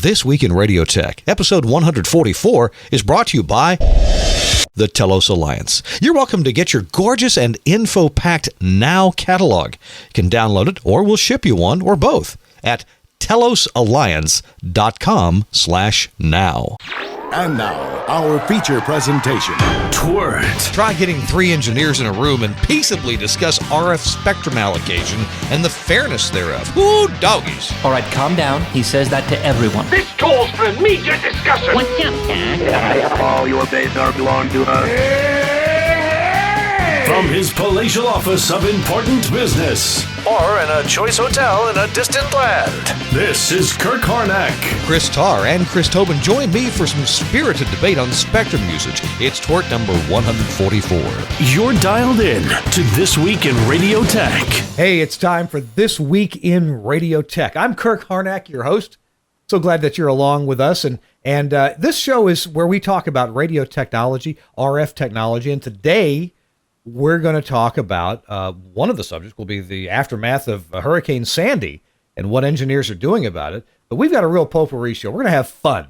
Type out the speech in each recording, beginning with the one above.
This Week in Radio Tech, episode 144, is brought to you by the Telos Alliance. You're welcome to get your gorgeous and info-packed Now catalog. You can download it, or we'll ship you one, or both, at telosalliance.com/now. And now, our feature presentation. Twert. Try getting 3 engineers in a room and peaceably discuss RF spectrum allocation and the fairness thereof. Ooh, doggies. All right, calm down. He says that to everyone. This calls for immediate discussion. What's up, Doc? All your days are belong to us. From his palatial office of important business, or in a choice hotel in a distant land. This is Kirk Harnack. Chris Tarr and Chris Tobin join me for some spirited debate on spectrum usage. It's Twert number 144. You're dialed in to This Week in Radio Tech. Hey, it's time for This Week in Radio Tech. I'm Kirk Harnack, your host. So glad that you're along with us. And this show is where we talk about radio technology, RF technology. And today, we're going to talk about one of the subjects will be the aftermath of Hurricane Sandy and what engineers are doing about it. But we've got a real potpourri show. We're going to have fun.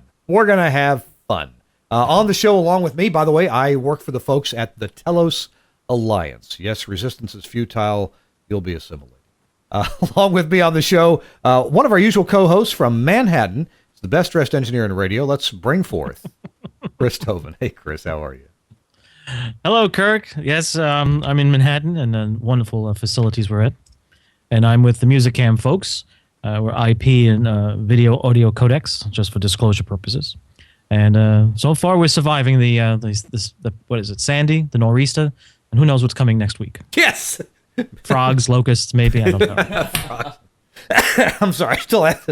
On the show along with me, by the way, I work for the folks at the Telos Alliance. Yes, resistance is futile. You'll be assimilated. Along with me on the show, one of our usual co-hosts from Manhattan is the best-dressed engineer in radio. Let's bring forth Chris Tobin. Hey, Chris, how are you? Hello, Kirk. Yes, I'm in Manhattan, and wonderful facilities we're at. And I'm with the Musicam folks. We're IP and video audio codecs, just for disclosure purposes. And so far, we're surviving the what is it, Sandy, the nor'easter, and who knows what's coming next week. Yes! Frogs, locusts, maybe, I don't know. I'm sorry, I still have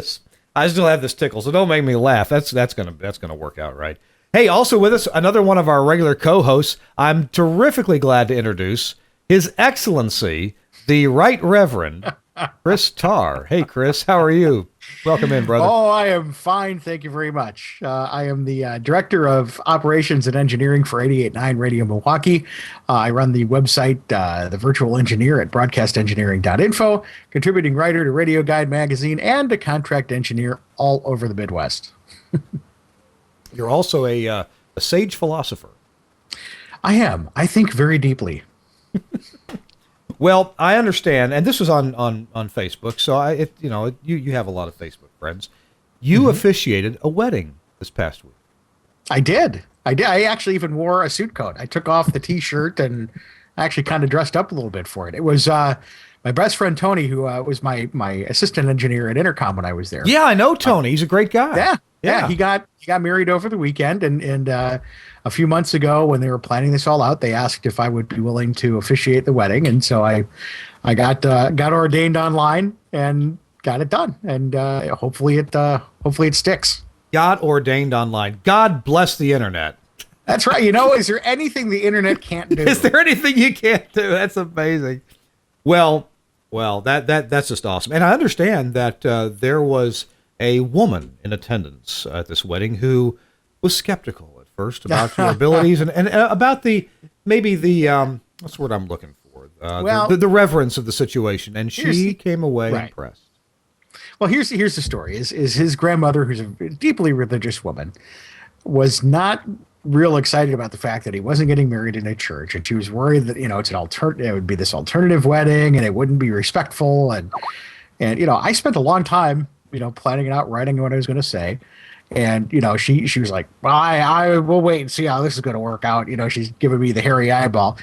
this tickle, so don't make me laugh. That's gonna work out right. Hey, also with us, another one of our regular co-hosts. I'm terrifically glad to introduce His Excellency, the Right Reverend Chris Tarr. Hey, Chris, how are you? Welcome in, brother. Oh, I am fine. Thank you very much. I am the Director of Operations and Engineering for 88.9 Radio Milwaukee. I run the website, The Virtual Engineer, at broadcastengineering.info, contributing writer to Radio Guide magazine, and a contract engineer all over the Midwest. You're also a sage philosopher. I am. I think very deeply. Well, I understand, and this was on Facebook, so you have a lot of Facebook friends. You officiated a wedding this past week. I did. I actually even wore a suit coat. I took off the T-shirt and actually kind of dressed up a little bit for it. It was my best friend Tony, who was my assistant engineer at Intercom when I was there. Yeah, I know Tony. He's a great guy. Yeah. He got married over the weekend, and a few months ago, when they were planning this all out, they asked if I would be willing to officiate the wedding, and so I got ordained online and got it done, and hopefully it sticks. Got ordained online. God bless the internet. That's right. Is there anything the internet can't do? Is there anything you can't do? That's amazing. Well, that's just awesome, and I understand that there was a woman in attendance at this wedding who was skeptical at first about your abilities and about what's the word I'm looking for? The reverence of the situation, and she came away impressed. Well, here's the story: is his grandmother, who's a deeply religious woman, was not real excited about the fact that he wasn't getting married in a church, and she was worried that it's it would be this alternative wedding, and it wouldn't be respectful, and I spent a long time planning it out, writing what I was going to say. And, she was like, well, I will wait and see how this is going to work out. She's giving me the hairy eyeball.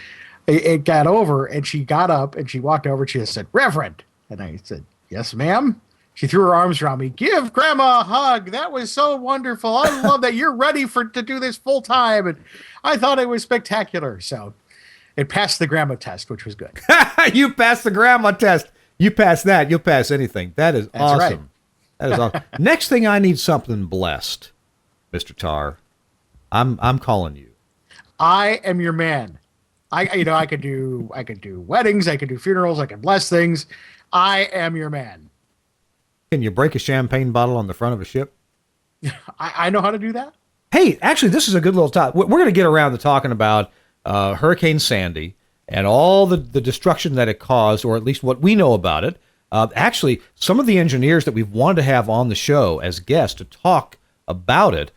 It got over, and she got up and she walked over and she said, Reverend. And I said, yes, ma'am. She threw her arms around me. Give Grandma a hug. That was so wonderful. I love that you're ready to do this full time. And I thought it was spectacular. So it passed the grandma test, which was good. You passed the grandma test. You pass that, you'll pass anything. That's awesome. Right. That is awesome. Next thing I need something blessed, Mr. Tarr. I'm calling you. I am your man. I could do weddings, I could do funerals, I could bless things. I am your man. Can you break a champagne bottle on the front of a ship? I know how to do that. Hey, actually, this is a good little topic. We're going to get around to talking about Hurricane Sandy and all the destruction that it caused, or at least what we know about it. Actually, some of the engineers that we've wanted to have on the show as guests to talk about it,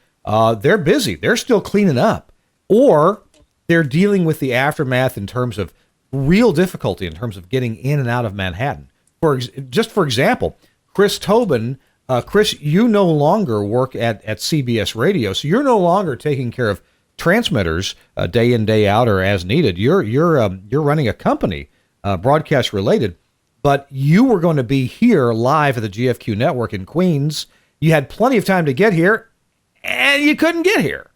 they're busy. They're still cleaning up, or they're dealing with the aftermath in terms of real difficulty in terms of getting in and out of Manhattan. For example, Chris Tobin. Chris, you no longer work at CBS Radio, so you're no longer taking care of transmitters day in, day out, or as needed. You're running a company, broadcast related, but you were going to be here live at the GFQ network in Queens. You had plenty of time to get here, and you couldn't get here.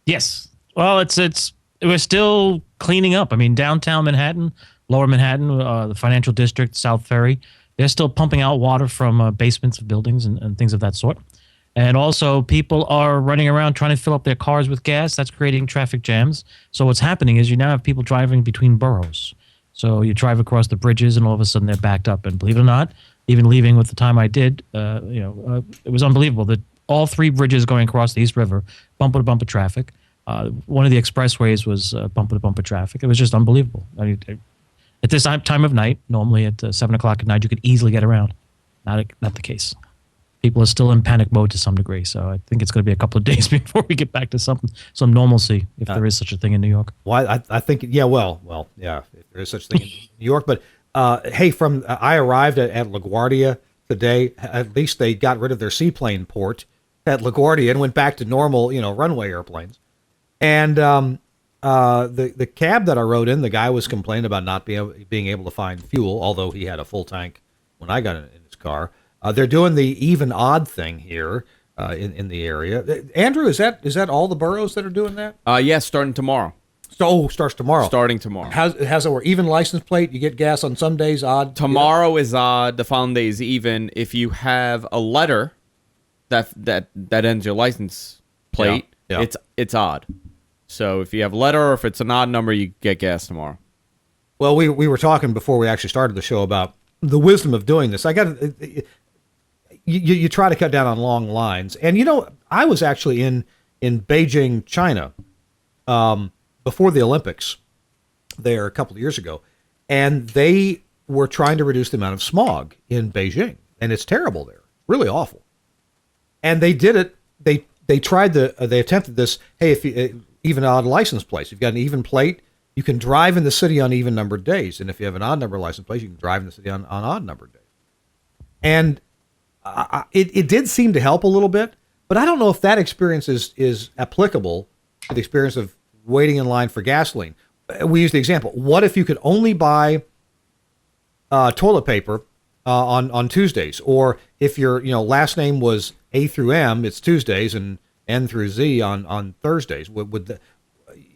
Yes. Well, it was still cleaning up. I mean, downtown Manhattan, lower Manhattan, the financial district, South Ferry, they're still pumping out water from basements of buildings and things of that sort. And also, people are running around trying to fill up their cars with gas. That's creating traffic jams. So what's happening is you now have people driving between boroughs. So you drive across the bridges, and all of a sudden they're backed up. And believe it or not, even leaving with the time I did, it was unbelievable that all three bridges going across the East River, bumper-to-bumper traffic. One of the expressways was bumper-to-bumper traffic. It was just unbelievable. I mean, at this time of night, normally at 7 o'clock at night, you could easily get around. Not the case. People are still in panic mode to some degree, so I think it's going to be a couple of days before we get back to some normalcy, if there is such a thing in New York. Well, I think, yeah, well, yeah, if there is such a thing in New York. But, hey, I arrived at LaGuardia today. At least they got rid of their seaplane port at LaGuardia and went back to normal, runway airplanes. And the cab that I rode in, the guy was complaining about not being able to find fuel, although he had a full tank when I got in his car. They're doing the even odd thing here in the area. Andrew, is that all the boroughs that are doing that? Yes, starting tomorrow. So starts tomorrow. Starting tomorrow. How's it work? Even license plate? You get gas on some days, odd? Tomorrow is odd. The following day is even. If you have a letter that ends your license plate, it's odd. So if you have a letter or if it's an odd number, you get gas tomorrow. Well, we were talking before we actually started the show about the wisdom of doing this. You try to cut down on long lines. And, I was actually in Beijing, China, before the Olympics there a couple of years ago. And they were trying to reduce the amount of smog in Beijing. And it's terrible there. Really awful. And they did it. They attempted this. Hey, if you, even odd license plates, you've got an even plate, you can drive in the city on even numbered days. And if you have an odd number license plate, you can drive in the city on odd numbered days. And it did seem to help a little bit, but I don't know if that experience is applicable to the experience of waiting in line for gasoline. We use the example. What if you could only buy toilet paper on Tuesdays? Or if your last name was A through M, it's Tuesdays, and N through Z on Thursdays. Would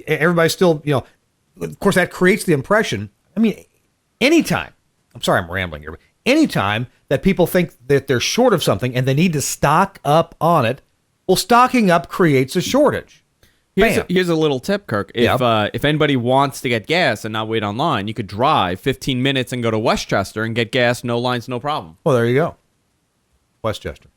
everybody still, of course, that creates the impression. I mean, anytime, I'm sorry I'm rambling here, but anytime that people think that they're short of something and they need to stock up on it, well, stocking up creates a shortage. Here's a little tip, Kirk. If anybody wants to get gas and not wait online, you could drive 15 minutes and go to Westchester and get gas, no lines, no problem. Well, there you go. Westchester.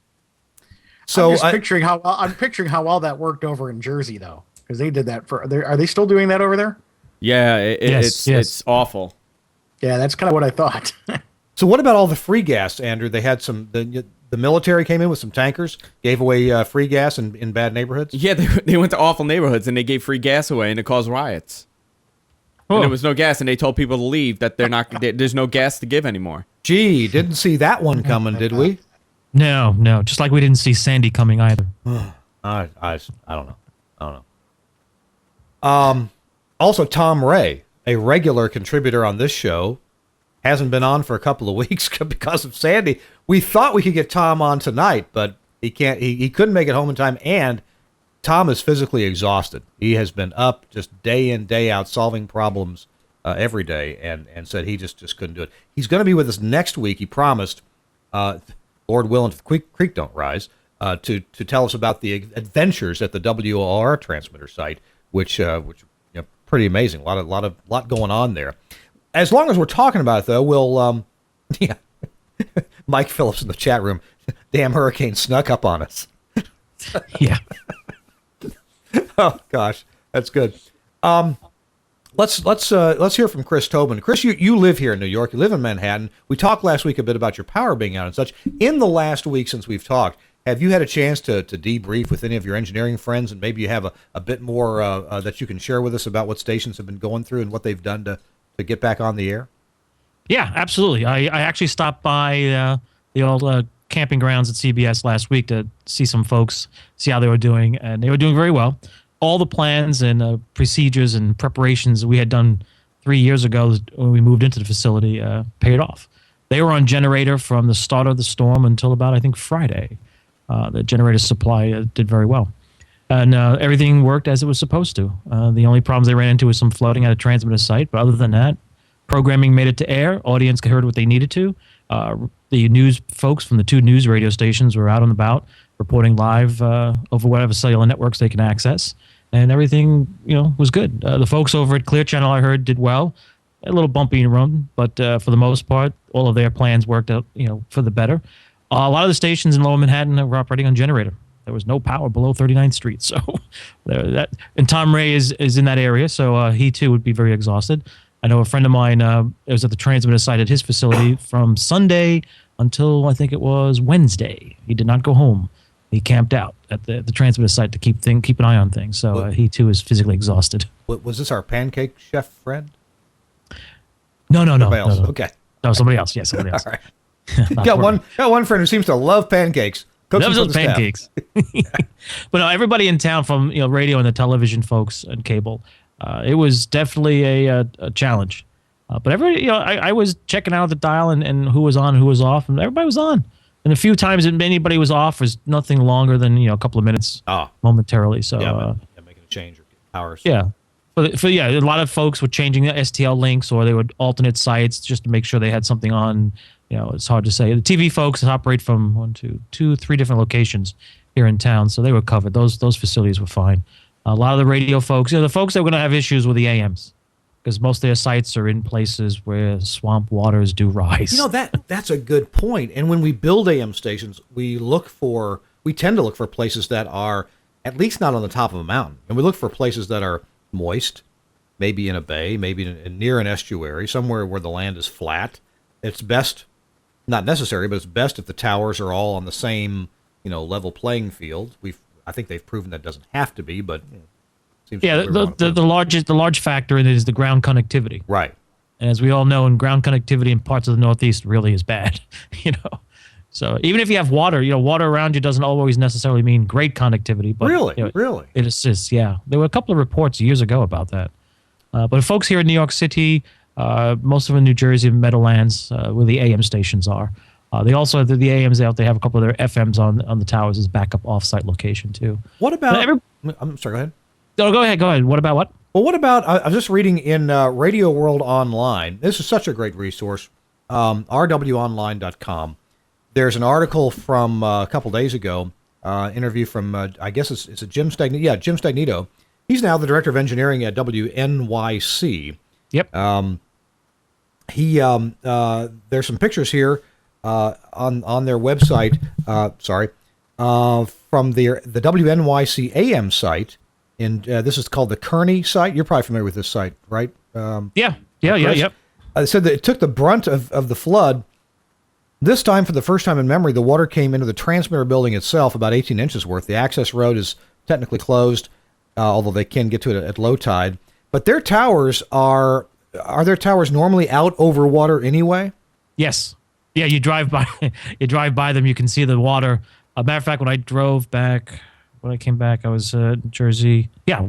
So I'm picturing how well that worked over in Jersey, though, because they did that are they still doing that over there? Yeah, it's awful. Yeah, that's kind of what I thought. So what about all the free gas, Andrew? They had the military came in with some tankers, gave away free gas in bad neighborhoods? Yeah, they went to awful neighborhoods and they gave free gas away and it caused riots. Oh. And there was no gas and they told people to leave, that there's no gas to give anymore. Gee, didn't see that one coming, did we? No. Just like we didn't see Sandy coming either. I don't know. Also, Tom Ray, a regular contributor on this show, hasn't been on for a couple of weeks because of Sandy. We thought we could get Tom on tonight, but he can't. He couldn't make it home in time, and Tom is physically exhausted. He has been up just day in, day out, solving problems every day, and said he just couldn't do it. He's going to be with us next week. He promised, Lord willing, if the creek don't rise, to tell us about the adventures at the WOR transmitter site, which pretty amazing. A lot going on there. As long as we're talking about it, though, we'll Mike Phillips in the chat room. Damn hurricane snuck up on us. Yeah. Oh gosh, that's good. Let's hear from Chris Tobin. Chris, you live here in New York. You live in Manhattan. We talked last week a bit about your power being out and such. In the last week since we've talked, have you had a chance to debrief with any of your engineering friends, and maybe you have a bit more that you can share with us about what stations have been going through and what they've done to get back on the air? Yeah, absolutely. I actually stopped by the old camping grounds at CBS last week to see some folks, see how they were doing, and they were doing very well. All the plans and procedures and preparations we had done 3 years ago when we moved into the facility paid off. They were on generator from the start of the storm until about, I think, Friday. The generator supply did very well. And everything worked as it was supposed to. The only problems they ran into was some flooding at a transmitter site. But other than that, programming made it to air. Audience heard what they needed to. The news folks from the 2 news radio stations were out and about reporting live over whatever cellular networks they can access. And everything, was good. The folks over at Clear Channel, I heard, did well. A little bumpy in the room, but for the most part, all of their plans worked out, for the better. A lot of the stations in Lower Manhattan were operating on generator. There was no power below 39th Street. So and Tom Ray is in that area, so he too would be very exhausted. I know a friend of mine was at the transmitter site at his facility from Sunday until I think it was Wednesday. He did not go home. He camped out at the transmitter site to keep an eye on things. So he too is physically exhausted. Was this our pancake chef friend? No. Okay. No, somebody else. Yeah, somebody else. All right. got one friend who seems to love pancakes. Loves those pancakes. But no, everybody in town, from radio and the television folks and cable, it was definitely a challenge. But everybody, I was checking out the dial and who was on, who was off, and everybody was on. And a few times that anybody was off was nothing longer than a couple of minutes momentarily. So making a change or hours. Yeah. A lot of folks were changing the STL links, or they would alternate sites just to make sure they had something on. It's hard to say. The TV folks operate from 3 different locations here in town, so they were covered. Those facilities were fine. A lot of the radio folks, the folks that were going to have issues with the AMs, because most of their sites are in places where swamp waters do rise. That's a good point. And when we build AM stations, we tend to look for places that are at least not on the top of a mountain, and we look for places that are moist, maybe in a bay, maybe near an estuary, somewhere where the land is flat. It's best, not necessary, but it's best if the towers are all on the same, level playing field. I think they've proven that doesn't have to be, but seems the large factor in it is the ground connectivity. Right. And as we all know, ground connectivity in parts of the Northeast really is bad. So even if you have water, water around you doesn't always necessarily mean great connectivity. But really, it assists. Yeah, there were a couple of reports years ago about that. But folks here in New York City, most of them in New Jersey and Meadowlands, where the AM stations are. They also have the AMs out. They have a couple of their FMs on the towers as backup off-site location too. What about? I'm sorry. Go ahead. No, go ahead. What about what? Well, what about? I was just reading in Radio World Online. This is such a great resource. rwonline.com. There's an article from a couple days ago, interview from, I guess it's a Jim Stagnito. Yeah, Jim Stagnito. He's now the director of engineering at WNYC. Yep. There's some pictures here on their website. From the WNYC AM site, and this is called the Kearney site. You're probably familiar with this site, right? Yep. It said that it took the brunt of the flood. This time, for the first time in memory, the water came into the transmitter building itself, about 18 inches worth. The access road is technically closed, although they can get to it at low tide. But their towers are their towers normally out over water anyway? Yes. Yeah, you drive by them, you can see the water. Matter of fact, when I came back, I was in Jersey. Yeah,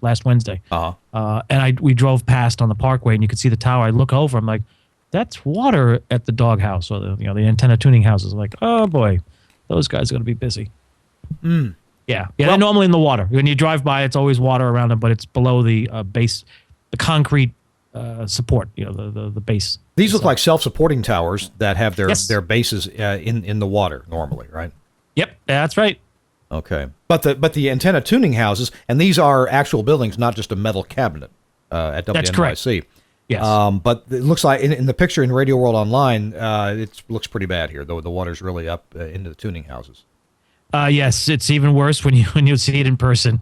last Wednesday. And we drove past on the Parkway, and you could see the tower. I look over, I'm like, that's water at the doghouse, or the antenna tuning houses. I'm like, oh boy, those guys are going to be busy. Yeah, they're normally in the water. When you drive by, it's always water around them, but it's below the base, the concrete support. The base. These look like self-supporting towers that have their bases in the water normally, right? Yep, that's right. Okay, but the antenna tuning houses, and these are actual buildings, not just a metal cabinet at WNYC. That's correct. Yes. But it looks like in the picture in Radio World Online, it looks pretty bad here, though the water's really up into the tuning houses. Yes, it's even worse when you see it in person.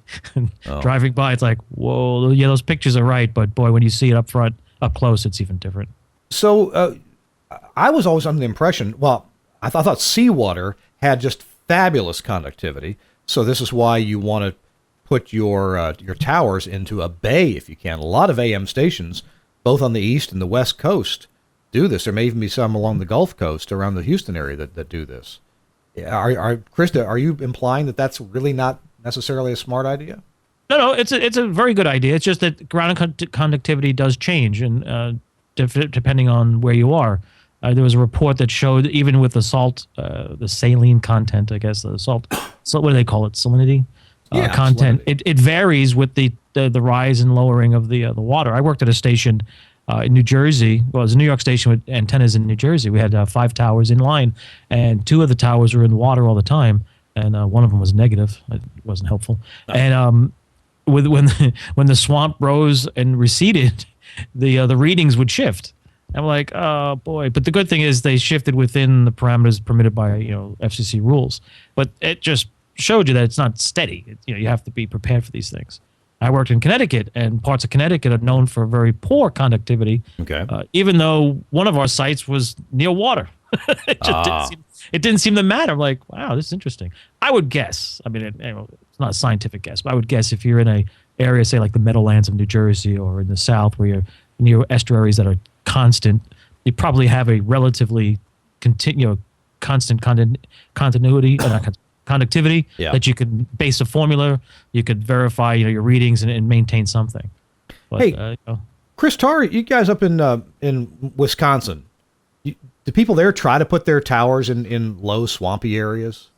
Driving by, it's like, whoa, yeah, those pictures are right, but boy, when you see it up front, up close, it's even different. So I was always under the impression, well, I thought seawater had just fabulous conductivity. So this is why you want to put your towers into a bay if you can. A lot of AM stations, both on the east and the west coast, do this. There may even be some along the Gulf Coast around the Houston area that do this. Krista, are you implying that that's really not necessarily a smart idea? No, it's a very good idea. It's just that ground conductivity does change, and depending on where you are. There was a report that showed even with the salt, the saline content, I guess, the salt, so what do they call it, salinity content, salinity. It varies with the rise and lowering of the water. I worked at a station in New Jersey. Well, it was a New York station with antennas in New Jersey. We had 5 towers in line, and 2 of the towers were in the water all the time, and one of them was negative. It wasn't helpful. No. And when the swamp rose and receded, the readings would shift. I'm like, oh boy! But the good thing is they shifted within the parameters permitted by FCC rules. But it just showed you that it's not steady. You have to be prepared for these things. I worked in Connecticut, and parts of Connecticut are known for very poor conductivity. Okay. Even though one of our sites was near water, it didn't seem to matter. I'm like, wow, this is interesting. I would guess. I mean, it's not a scientific guess, but I would guess if you're in an area, say like the Meadowlands of New Jersey, or in the South, where you're near estuaries that are constant, you probably have a relatively constant continuity, conductivity that you can base a formula, you could verify your readings and maintain something. But, hey, Chris Tarr, you guys up in Wisconsin, do people there try to put their towers in low swampy areas?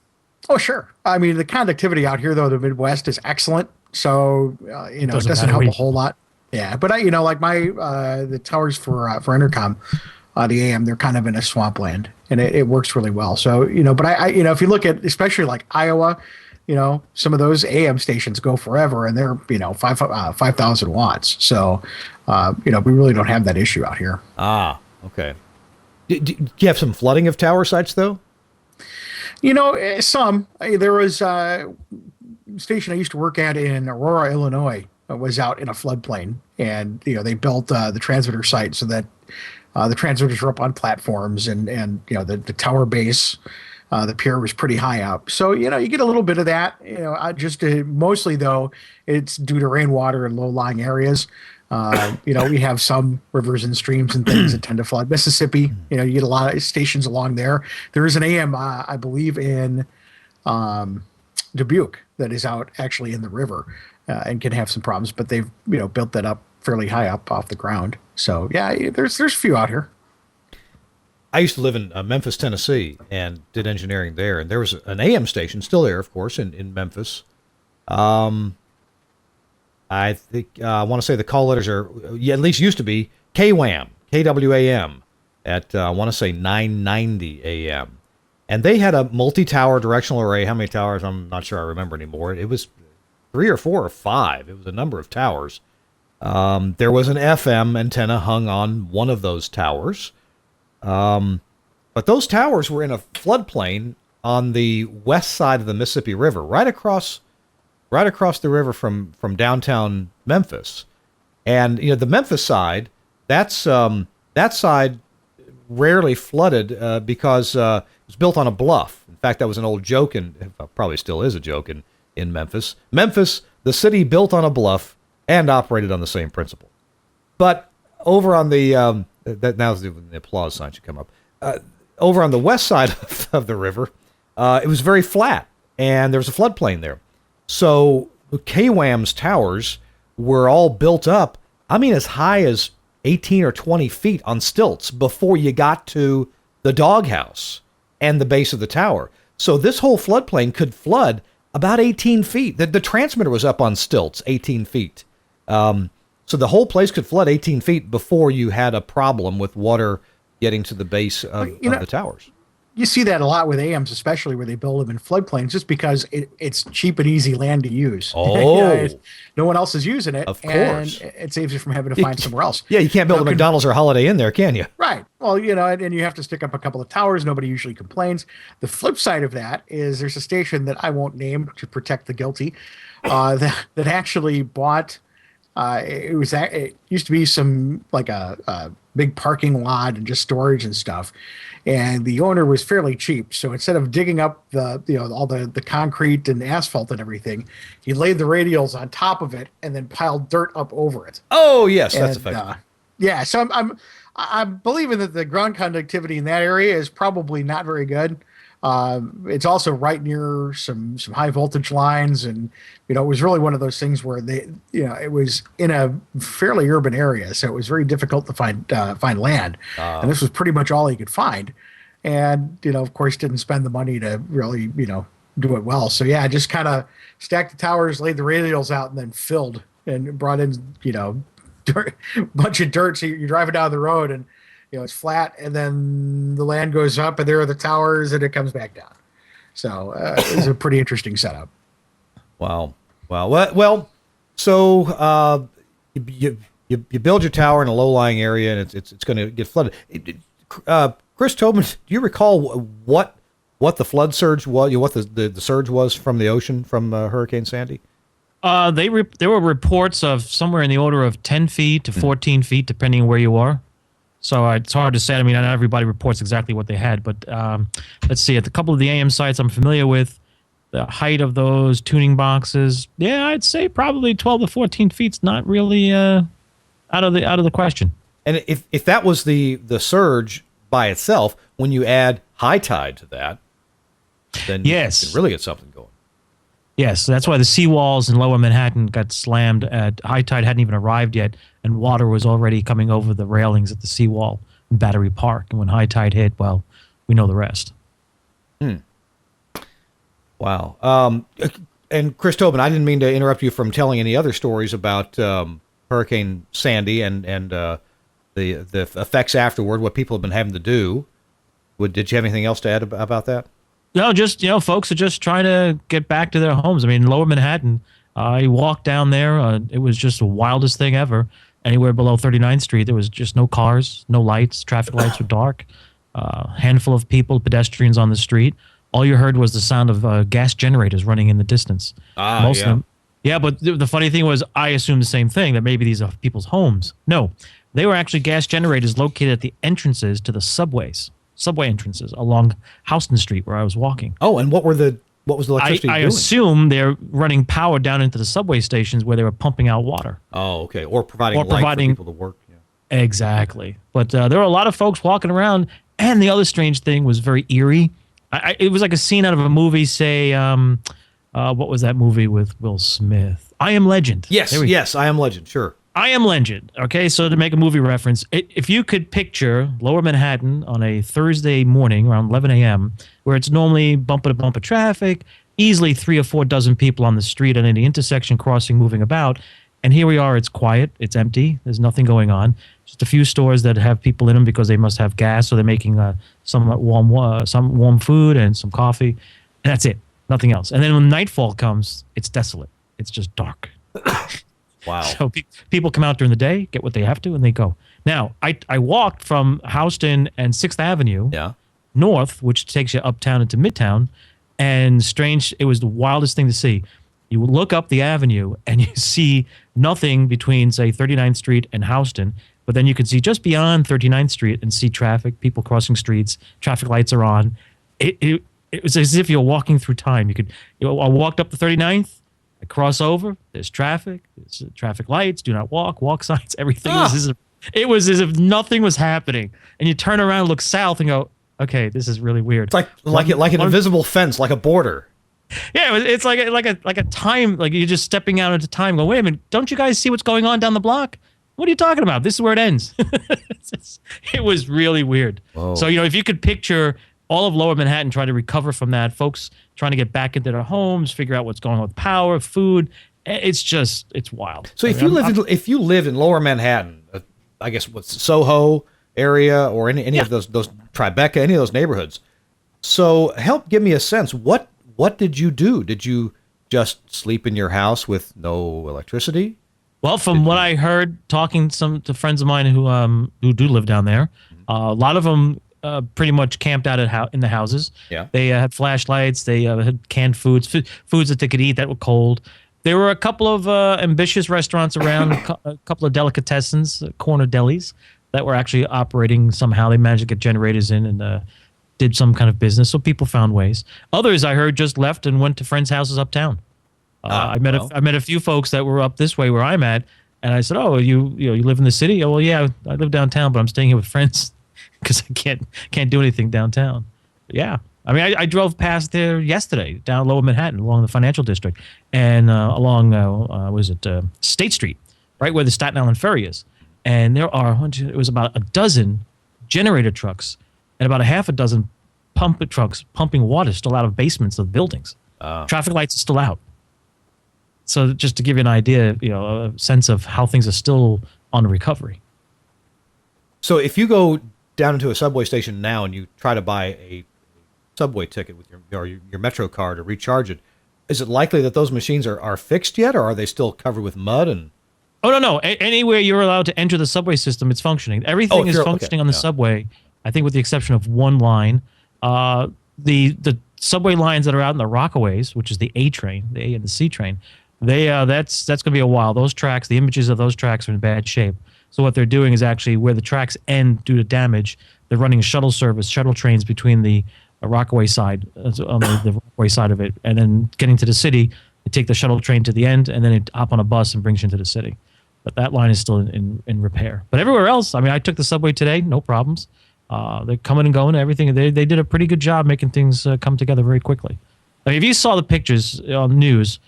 Oh, sure. I mean, the conductivity out here, though, the Midwest is excellent, so it doesn't help a whole lot. Yeah, but like the towers for Intercom, the AM, they're kind of in a swampland, and it works really well. So but I if you look at especially like Iowa, some of those AM stations go forever, and they're 5,000 watts. So we really don't have that issue out here. Ah, okay. Do you have some flooding of tower sites though? Some. There was a station I used to work at in Aurora, Illinois. Was out in a floodplain, and they built the transmitter site so that the transmitters were up on platforms, and the tower base, the pier was pretty high up. So you get a little bit of that. Mostly though, it's due to rainwater in low-lying areas. We have some rivers and streams and things that tend to flood. Mississippi, you get a lot of stations along there. There is an AM, I believe, in Dubuque that is out actually in the river. And can have some problems, but they've built that up fairly high up off the ground. So yeah, there's a few out here. I used to live in Memphis, Tennessee, and did engineering there. And there was an AM station still there, of course, in Memphis. I think I want to say the call letters are at least used to be KWAM, KWAM at I want to say 990 AM, and they had a multi-tower directional array. How many towers? I'm not sure. I remember anymore. It was 3 or 4 or 5. It was a number of towers. There was an FM antenna hung on one of those towers. But those towers were in a floodplain on the west side of the Mississippi River, right across the river from downtown Memphis. And the Memphis side, that side rarely flooded because it was built on a bluff. In fact, that was an old joke, and probably still is a joke in Memphis. Memphis, the city built on a bluff and operated on the same principle. But over on the now's the applause sign should come up. Over on the west side of the river, it was very flat, and there was a floodplain there. So KWAM's towers were all built up, as high as 18 or 20 feet on stilts before you got to the doghouse and the base of the tower. So this whole floodplain could flood about 18 feet. The transmitter was up on stilts, 18 feet. So the whole place could flood 18 feet before you had a problem with water getting to the base of the towers. you see that a lot with AMs, especially where they build them in floodplains, just because it's cheap and easy land to use. Oh, no one else is using it. Of course. And it saves you from having to find somewhere else. Yeah, you can't build a McDonald's or a Holiday Inn there, can you? Right. Well, and you have to stick up a couple of towers. Nobody usually complains. The flip side of that is there's a station that I won't name to protect the guilty that actually bought. It used to be some like a big parking lot and just storage and stuff, and the owner was fairly cheap. So instead of digging up all the concrete and asphalt and everything, he laid the radials on top of it and then piled dirt up over it. Oh yes, that's effective. Yeah, so I'm believing that the ground conductivity in that area is probably not very good. It's also right near some high voltage lines, and it was really one of those things where it was in a fairly urban area, so it was very difficult to find land, and this was pretty much all he could find, and of course didn't spend the money to really do it well. So yeah, just kind of stacked the towers, laid the radials out, and then filled and brought in dirt, bunch of dirt. So you're driving down the road and it's flat, and then the land goes up, and there are the towers, and it comes back down. So it's a pretty interesting setup. Wow. Well, so you build your tower in a low-lying area, and it's going to get flooded. Chris Tobin, do you recall what the flood surge was? What the surge was from the ocean from Hurricane Sandy? There were reports of somewhere in the order of 10 feet to 14 feet, depending on where you are. So it's hard to say. I mean, not everybody reports exactly what they had, but let's see. At a couple of the AM sites I'm familiar with, the height of those tuning boxes, yeah, I'd say probably 12 to 14 feet's not really out of the question. And if that was the surge by itself, when you add high tide to that, then yes, you can really get something going. Yes, that's why the seawalls in Lower Manhattan got slammed. At high tide hadn't even arrived yet, and water was already coming over the railings at the seawall in Battery Park. And when high tide hit, well, we know the rest. Wow. And Chris Tobin, I didn't mean to interrupt you from telling any other stories about Hurricane Sandy and the effects afterward, what people have been having to do. Did you have anything else to add about that? No, just, folks are just trying to get back to their homes. I mean, Lower Manhattan, I walked down there. It was just the wildest thing ever. Anywhere below 39th Street, there was just no cars, no lights. Traffic lights were dark. Handful of people, pedestrians on the street. All you heard was the sound of gas generators running in the distance. Most of them. Yeah, but the funny thing was, I assumed the same thing, that maybe these are people's homes. No, they were actually gas generators located at the entrances to the subway entrances along Houston Street where I was walking. Oh, and what was the electricity I doing? assume they're running power down into the subway stations where they were pumping out water. Oh, okay. Or providing light for people to work. Yeah. Exactly. But there were a lot of folks walking around, and the other strange thing was very eerie. It was like a scene out of a movie, say, what was that movie with Will Smith? I Am Legend. Yes, I Am Legend, sure. I Am Legend. Okay, so to make a movie reference, if you could picture Lower Manhattan on a Thursday morning around 11 a.m., where it's normally bumper-to-bumper traffic, easily 3 or 4 dozen people on the street and any intersection crossing, moving about, and here we are, it's quiet, it's empty, there's nothing going on. Just a few stores that have people in them because they must have gas, so they're making some warm food and some coffee, and that's it, nothing else. And then when nightfall comes, it's desolate. It's just dark. Wow. So people come out during the day, get what they have to, and they go. Now, I walked from Houston and 6th Avenue north, which takes you uptown into Midtown, and it was the wildest thing to see. You look up the avenue, and you see nothing between, say, 39th Street and Houston, but then you can see just beyond 39th Street and see traffic, people crossing streets, traffic lights are on. It was as if you're walking through time. I walked up the 39th, I cross over, there's traffic lights, do not walk signs, everything. It was as if nothing was happening. And you turn around, look south, and go, okay, this is really weird. It's like an invisible fence, like a border. Yeah, it's like a time, like you're just stepping out into time. Go, wait a minute, don't you guys see what's going on down the block? What are you talking about? This is where it ends. It was really weird. Whoa. So, if you could picture all of Lower Manhattan trying to recover from that, folks trying to get back into their homes, figure out what's going on with power, food, it's wild. So if you live in Lower Manhattan, I guess what's Soho area or any of those Tribeca, any of those neighborhoods, So help give me a sense. What did you do? Did you just sleep in your house with no electricity? Well, from what I heard, talking to friends of mine who do live down there, a lot of them pretty much camped out in the houses. Yeah. They had flashlights. They had canned foods that they could eat that were cold. There were a couple of ambitious restaurants around, a couple of delicatessens, corner delis that were actually operating somehow. They managed to get generators in and did some kind of business, so people found ways. Others, I heard, just left and went to friends' houses uptown. I met a few folks that were up this way where I'm at, and I said, "Oh, you live in the city?" "Oh, well, yeah, I live downtown, but I'm staying here with friends because I can't do anything downtown." But yeah, I mean, I drove past there yesterday down Lower Manhattan along the financial district and along State Street, right where the Staten Island Ferry is, and it was about a dozen generator trucks and about a half a dozen pump trucks pumping water still out of basements of buildings. Traffic lights are still out. So just to give you an idea, a sense of how things are still on recovery. So if you go down into a subway station now and you try to buy a subway ticket with your Metro card or recharge it, is it likely that those machines are fixed yet, or are they still covered with mud? And Oh, no. Anywhere you're allowed to enter the subway system, it's functioning. Everything is functioning on the subway, I think with the exception of one line. The subway lines that are out in the Rockaways, which is the A train, the A and the C train, that's going to be a while. Those tracks, the images of those tracks are in bad shape. So what they're doing is actually where the tracks end due to damage, they're running shuttle trains between the Rockaway side, on the Rockaway side of it, and then getting to the city, they take the shuttle train to the end, and then it hop on a bus and brings you into the city. But that line is still in repair. But everywhere else, I mean, I took the subway today, no problems. They're coming and going, everything. They did a pretty good job making things come together very quickly. I mean, if you saw the pictures on the news,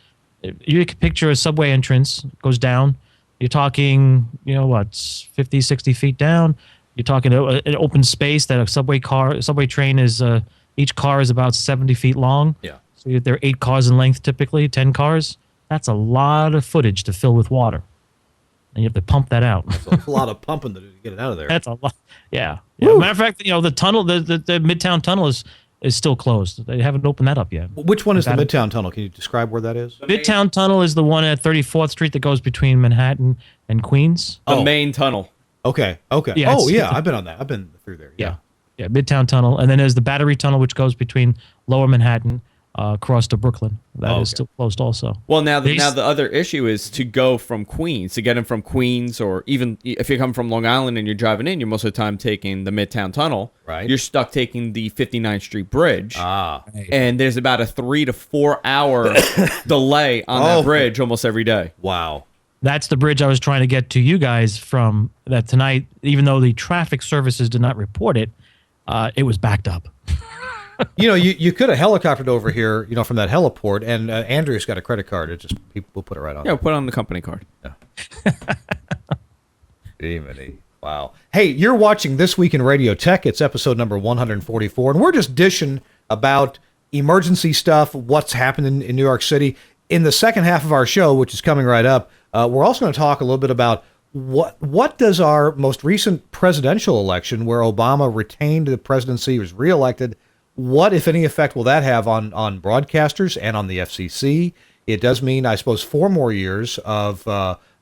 you could picture a subway entrance, goes down. You're talking, 50, 60 feet down. You're talking an open space that a subway train is, each car is about 70 feet long. Yeah. So there are 8 cars in length typically, 10 cars. That's a lot of footage to fill with water. And you have to pump that out. That's a lot of pumping to do to get it out of there. That's a lot. Yeah. Matter of fact, the tunnel, the Midtown Tunnel is still closed. They haven't opened that up yet. Which one is the Midtown Tunnel? Can you describe where that is? Midtown Tunnel is the one at 34th Street that goes between Manhattan and Queens. The main tunnel. Okay. Yeah, I've been on that. I've been through there. Yeah, Midtown Tunnel. And then there's the Battery Tunnel, which goes between Lower Manhattan across to Brooklyn. That is still closed also. Well, now the other issue is to go from Queens, to get in from Queens, or even if you come from Long Island and you're driving in, you're most of the time taking the Midtown Tunnel. Right. You're stuck taking the 59th Street Bridge. Right. And there's about a 3 to 4 hour delay on that bridge almost every day. Wow. That's the bridge I was trying to get to you guys from that tonight. Even though the traffic services did not report it, it was backed up. You could have helicoptered over here, from that heliport, and Andrew's got a credit card. It just we'll put it right on. Yeah, we'll put it on the company card. Yeah. Wow. Hey, you're watching This Week in Radio Tech. It's episode number 144, and we're just dishing about emergency stuff, what's happening in New York City. In the second half of our show, which is coming right up, we're also going to talk a little bit about what does our most recent presidential election, where Obama retained the presidency, was reelected, what, if any, effect will that have on broadcasters and on the FCC? It does mean, I suppose, 4 more years of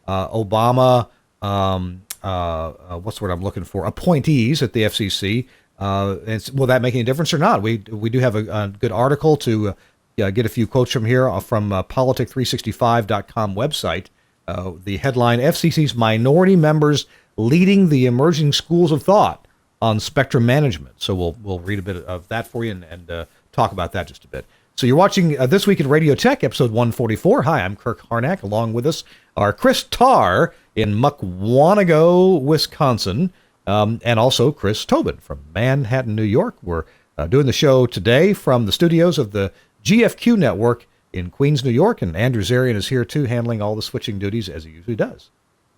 Obama, what's the word I'm looking for, appointees at the FCC. Will that make any difference or not? We do have a good article to get a few quotes from here from politic365.com website. The headline, FCC's minority members leading the emerging schools of thought on spectrum management. So we'll read a bit of that for you and talk about that just a bit. So you're watching This Week in Radio Tech, episode 144. Hi, I'm Kirk Harnack. Along with us are Chris Tarr in Mukwonago, Wisconsin, and also Chris Tobin from Manhattan, New York. We're doing the show today from the studios of the GFQ Network in Queens, New York, and Andrew Zarian is here too, handling all the switching duties as he usually does.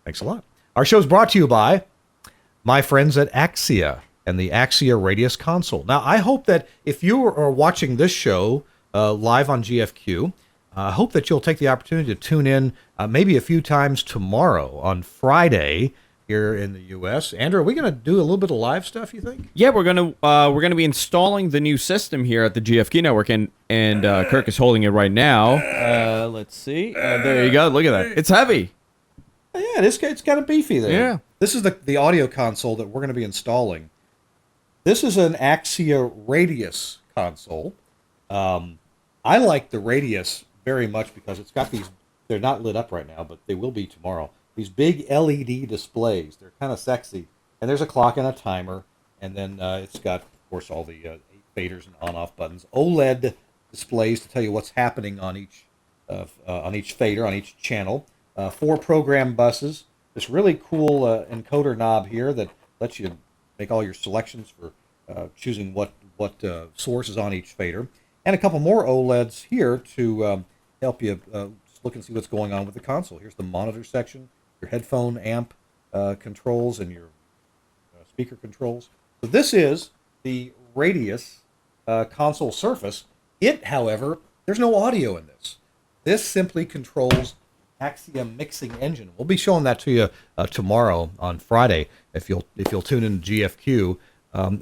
Thanks a lot. Our show's brought to you by my friends at Axia and the Axia Radius console. Now, I hope that if you are watching this show live on GFQ, I hope that you'll take the opportunity to tune in maybe a few times tomorrow on Friday here in the U.S. Andrew, are we going to do a little bit of live stuff, you think? Yeah, we're gonna be installing the new system here at the GFQ network, and Kirk is holding it right now. Let's see. There you go. Look at that. It's heavy. Yeah, it's kind of beefy there. Yeah. This is the audio console that we're going to be installing. This is an Axia Radius console. I like the Radius very much because it's got these, they're not lit up right now, but they will be tomorrow. These big LED displays. They're kind of sexy. And there's a clock and a timer. And then it's got, of course, all the 8 faders and on-off buttons. OLED displays to tell you what's happening on each fader, on each channel. 4 program buses. This really cool encoder knob here that lets you make all your selections for choosing what source is on each fader. And a couple more OLEDs here to help you look and see what's going on with the console. Here's the monitor section, your headphone amp controls, and your speaker controls. So this is the Radius console surface. It, however, there's no audio in this. This simply controls Axia mixing engine. We'll be showing that to you tomorrow on Friday if you'll tune in to GFQ.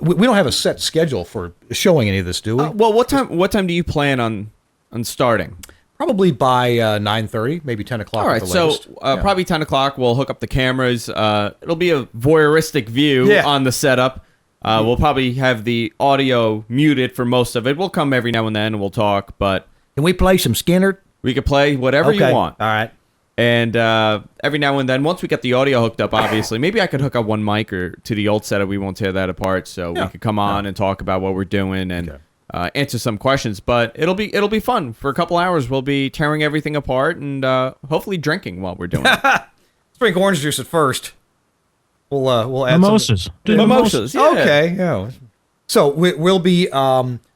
We don't have a set schedule for showing any of this, do we? Well, what time do you plan on starting? Probably by 9:30, maybe 10 o'clock. All right, at the latest. so probably 10 o'clock. We'll hook up the cameras. It'll be a voyeuristic view on the setup. We'll probably have the audio muted for most of it. We'll come every now and then and we'll talk. But can we play some Skinner? We could play whatever you want. All right. And every now and then, once we get the audio hooked up, obviously, maybe I could hook up one mic or to the old setup. We won't tear that apart, so we could come on and talk about what we're doing and answer some questions. But it'll be fun. For a couple hours, we'll be tearing everything apart and hopefully drinking while we're doing it. Let's drink orange juice at first. We'll add mimosas. Mimosas. Yeah. Okay. Yeah. So we'll be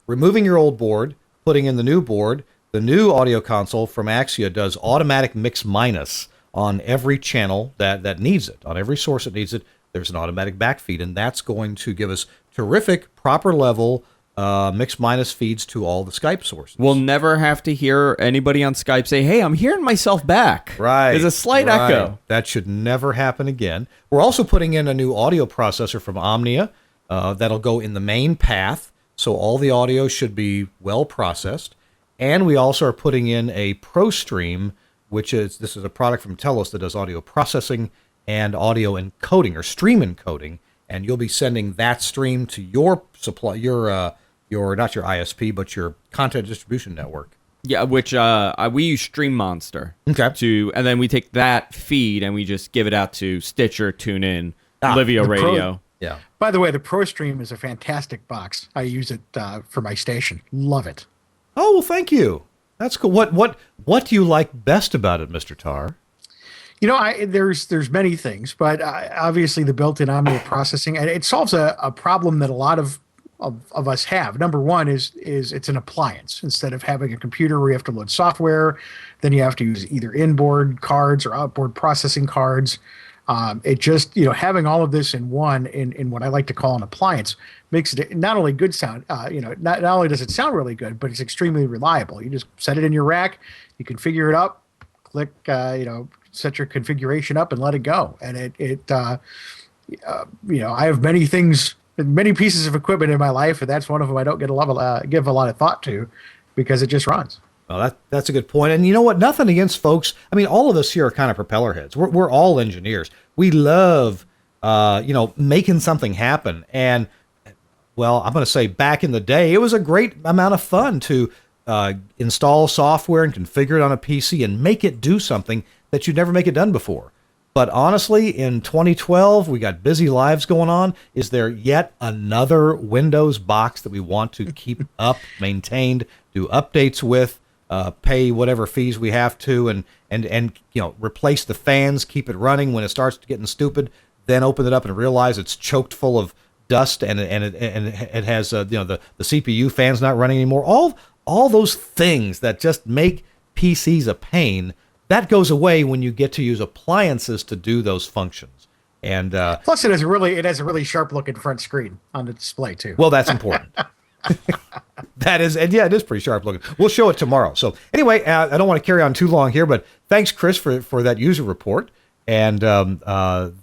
removing your old board, putting in the new board. The new audio console from Axia does automatic mix minus on every channel that needs it. On every source that needs it, there's an automatic backfeed, and that's going to give us terrific, proper level mix minus feeds to all the Skype sources. We'll never have to hear anybody on Skype say, "Hey, I'm hearing myself back." Right. There's a slight echo. That should never happen again. We're also putting in a new audio processor from Omnia that'll go in the main path, so all the audio should be well processed. And we also are putting in a ProStream, this is a product from Telos that does audio processing and audio encoding or stream encoding, and you'll be sending that stream to your supply, your not your ISP, but your content distribution network. Yeah, which we use Stream Monster. Okay. And then we take that feed and we just give it out to Stitcher, TuneIn, Livio Radio. Yeah. By the way, the ProStream is a fantastic box. I use it for my station. Love it. Oh, well, thank you. That's cool. What do you like best about it, Mr. Tarr? You know, there's many things, but obviously the built-in Omnia processing, and it solves a problem that a lot of us have. Number one is it's an appliance. Instead of having a computer where you have to load software, then you have to use either inboard cards or outboard processing cards. It just, having all of this in what I like to call an appliance makes it not only good sound, not only does it sound really good, but it's extremely reliable. You just set it in your rack, you configure it up, click, set your configuration up and let it go. And I have many pieces of equipment in my life, and that's one of them I don't give a lot of thought to because it just runs. Well, that's a good point. And you know what? Nothing against folks. I mean, all of us here are kind of propeller heads. We're all engineers. We love, making something happen. And, well, I'm going to say back in the day, it was a great amount of fun to install software and configure it on a PC and make it do something that you'd never make it done before. But honestly, in 2012, we got busy lives going on. Is there yet another Windows box that we want to keep up, maintained, do updates with? Pay whatever fees we have to, and replace the fans, keep it running when it starts getting stupid, then open it up and realize it's choked full of dust and it has the CPU fans not running anymore. All those things that just make PCs a pain, that goes away when you get to use appliances to do those functions. And plus, it has a really sharp looking front screen on the display too. Well, that's important. That is, and yeah, it is pretty sharp looking. We'll show it tomorrow. So anyway, I don't want to carry on too long here, but thanks, Chris, for that user report. And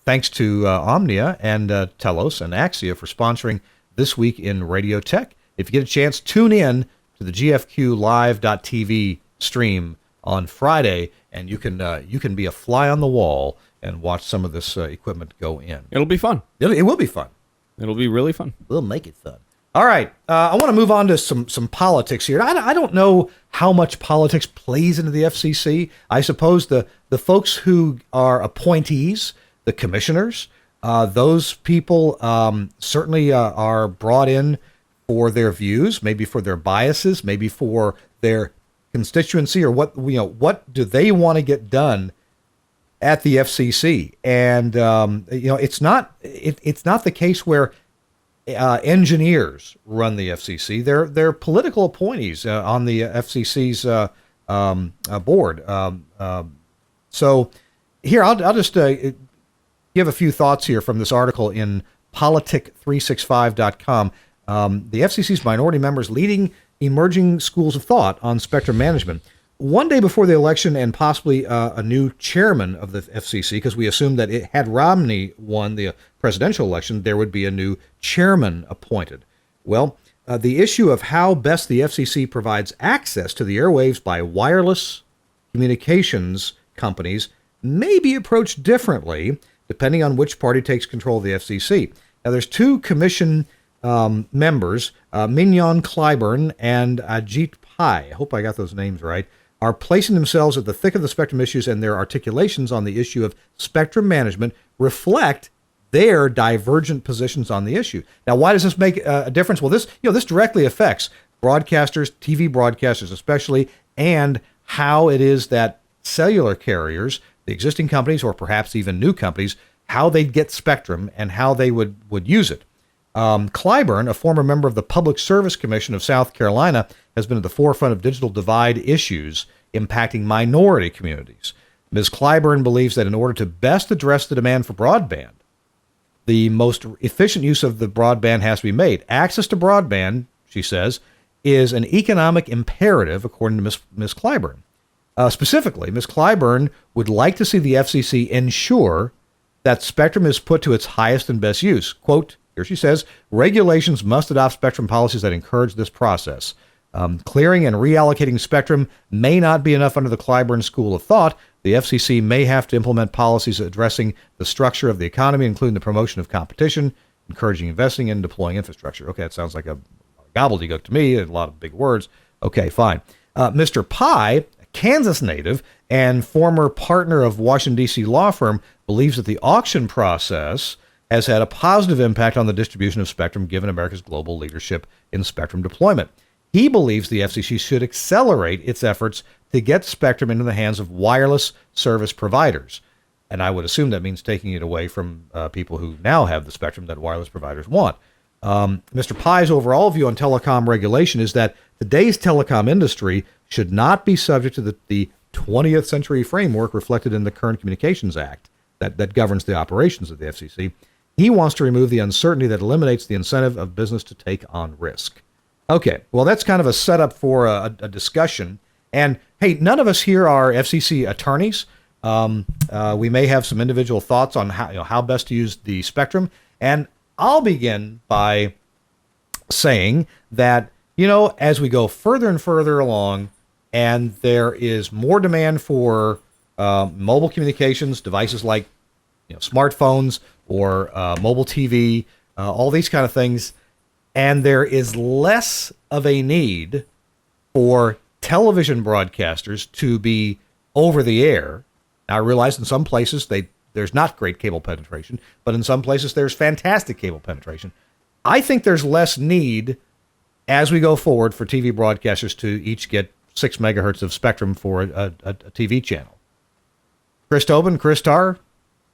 thanks to Omnia and Telos and Axia for sponsoring This Week in Radio Tech. If you get a chance, tune in to the GFQLive.tv stream on Friday, and you can be a fly on the wall and watch some of this equipment go in. It'll be fun. It will be fun. It'll be really fun. We'll make it fun. All right, I want to move on to some politics here. I don't know how much politics plays into the FCC. I suppose the folks who are appointees, the commissioners, those people certainly are brought in for their views, maybe for their biases, maybe for their constituency, or what do they want to get done at the FCC? And it's not the case where engineers run the FCC. They're political appointees on the FCC's board. So here, I'll just give a few thoughts here from this article in politic365.com. The FCC's minority members leading emerging schools of thought on spectrum management. One day before the election and possibly a new chairman of the FCC, because we assumed that had Romney won the presidential election, there would be a new chairman appointed. Well, the issue of how best the FCC provides access to the airwaves by wireless communications companies may be approached differently depending on which party takes control of the FCC. Now, there's two commission members, Mignon Clyburn and Ajit Pai, I hope I got those names right, are placing themselves at the thick of the spectrum issues, and their articulations on the issue of spectrum management reflect their divergent positions on the issue. Now, why does this make a difference? Well, this directly affects broadcasters, TV broadcasters especially, and how it is that cellular carriers, the existing companies or perhaps even new companies, how they get spectrum and how they would use it. Clyburn, a former member of the Public Service Commission of South Carolina, has been at the forefront of digital divide issues impacting minority communities. Ms. Clyburn believes that in order to best address the demand for broadband, the most efficient use of the broadband has to be made. Access to broadband, she says, is an economic imperative, according to Ms. Clyburn. Specifically, Ms. Clyburn would like to see the FCC ensure that spectrum is put to its highest and best use. Quote, here she says, regulations must adopt spectrum policies that encourage this process. Clearing and reallocating spectrum may not be enough under the Clyburn school of thought. The FCC may have to implement policies addressing the structure of the economy, including the promotion of competition, encouraging investing, and deploying infrastructure. Okay, that sounds like a gobbledygook to me, a lot of big words. Okay, fine. Mr. Pai, a Kansas native and former partner of Washington, D.C. law firm, believes that the auction process has had a positive impact on the distribution of spectrum given America's global leadership in spectrum deployment. He believes the FCC should accelerate its efforts to get spectrum into the hands of wireless service providers. And I would assume that means taking it away from people who now have the spectrum that wireless providers want. Mr. Pai's overall view on telecom regulation is that today's telecom industry should not be subject to the 20th century framework reflected in the current Communications Act that governs the operations of the FCC. He wants to remove the uncertainty that eliminates the incentive of business to take on risk. Okay, well, that's kind of a setup for a discussion. And hey, none of us here are FCC attorneys. We may have some individual thoughts on how best to use the spectrum. And I'll begin by saying that, as we go further and further along, and there is more demand for mobile communications, devices like smartphones or mobile TV, all these kind of things, and there is less of a need for television broadcasters to be over the air. Now, I realize in some places there's not great cable penetration, but in some places there's fantastic cable penetration. I think there's less need as we go forward for TV broadcasters to each get 6 megahertz of spectrum for a TV channel. Chris Tobin, Chris Tarr,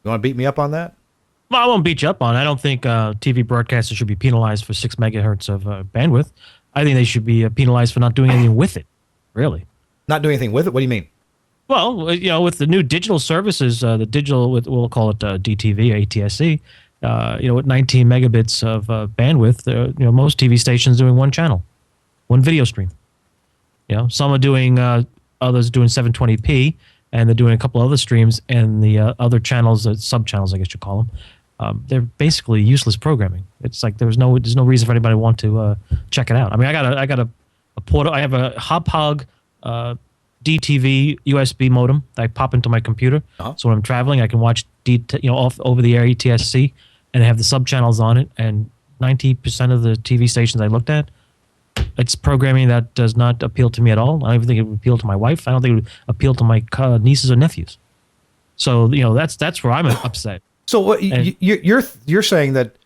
you want to beat me up on that? Well, I won't beat you up on it. I don't think TV broadcasters should be penalized for 6 megahertz of bandwidth. I think they should be penalized for not doing anything with it, really. Not doing anything with it? What do you mean? Well, with the new digital services, we'll call it DTV or ATSC, with 19 megabits of bandwidth, most TV stations doing one channel, one video stream. Some are doing, others doing 720p. and they're doing a couple other streams, and the other channels, sub channels, I guess you call them. They're basically useless programming. It's like there's no reason for anybody to want to check it out. I mean, I got a portal. I have a Hop DTV USB modem that I pop into my computer. So when I'm traveling, I can watch off over the air ETSC, and I have the sub channels on it. And 90% of the TV stations I looked at, it's programming that does not appeal to me at all. I don't even think it would appeal to my wife. I don't think it would appeal to my nieces or nephews. So that's where I'm upset. So what you're saying that,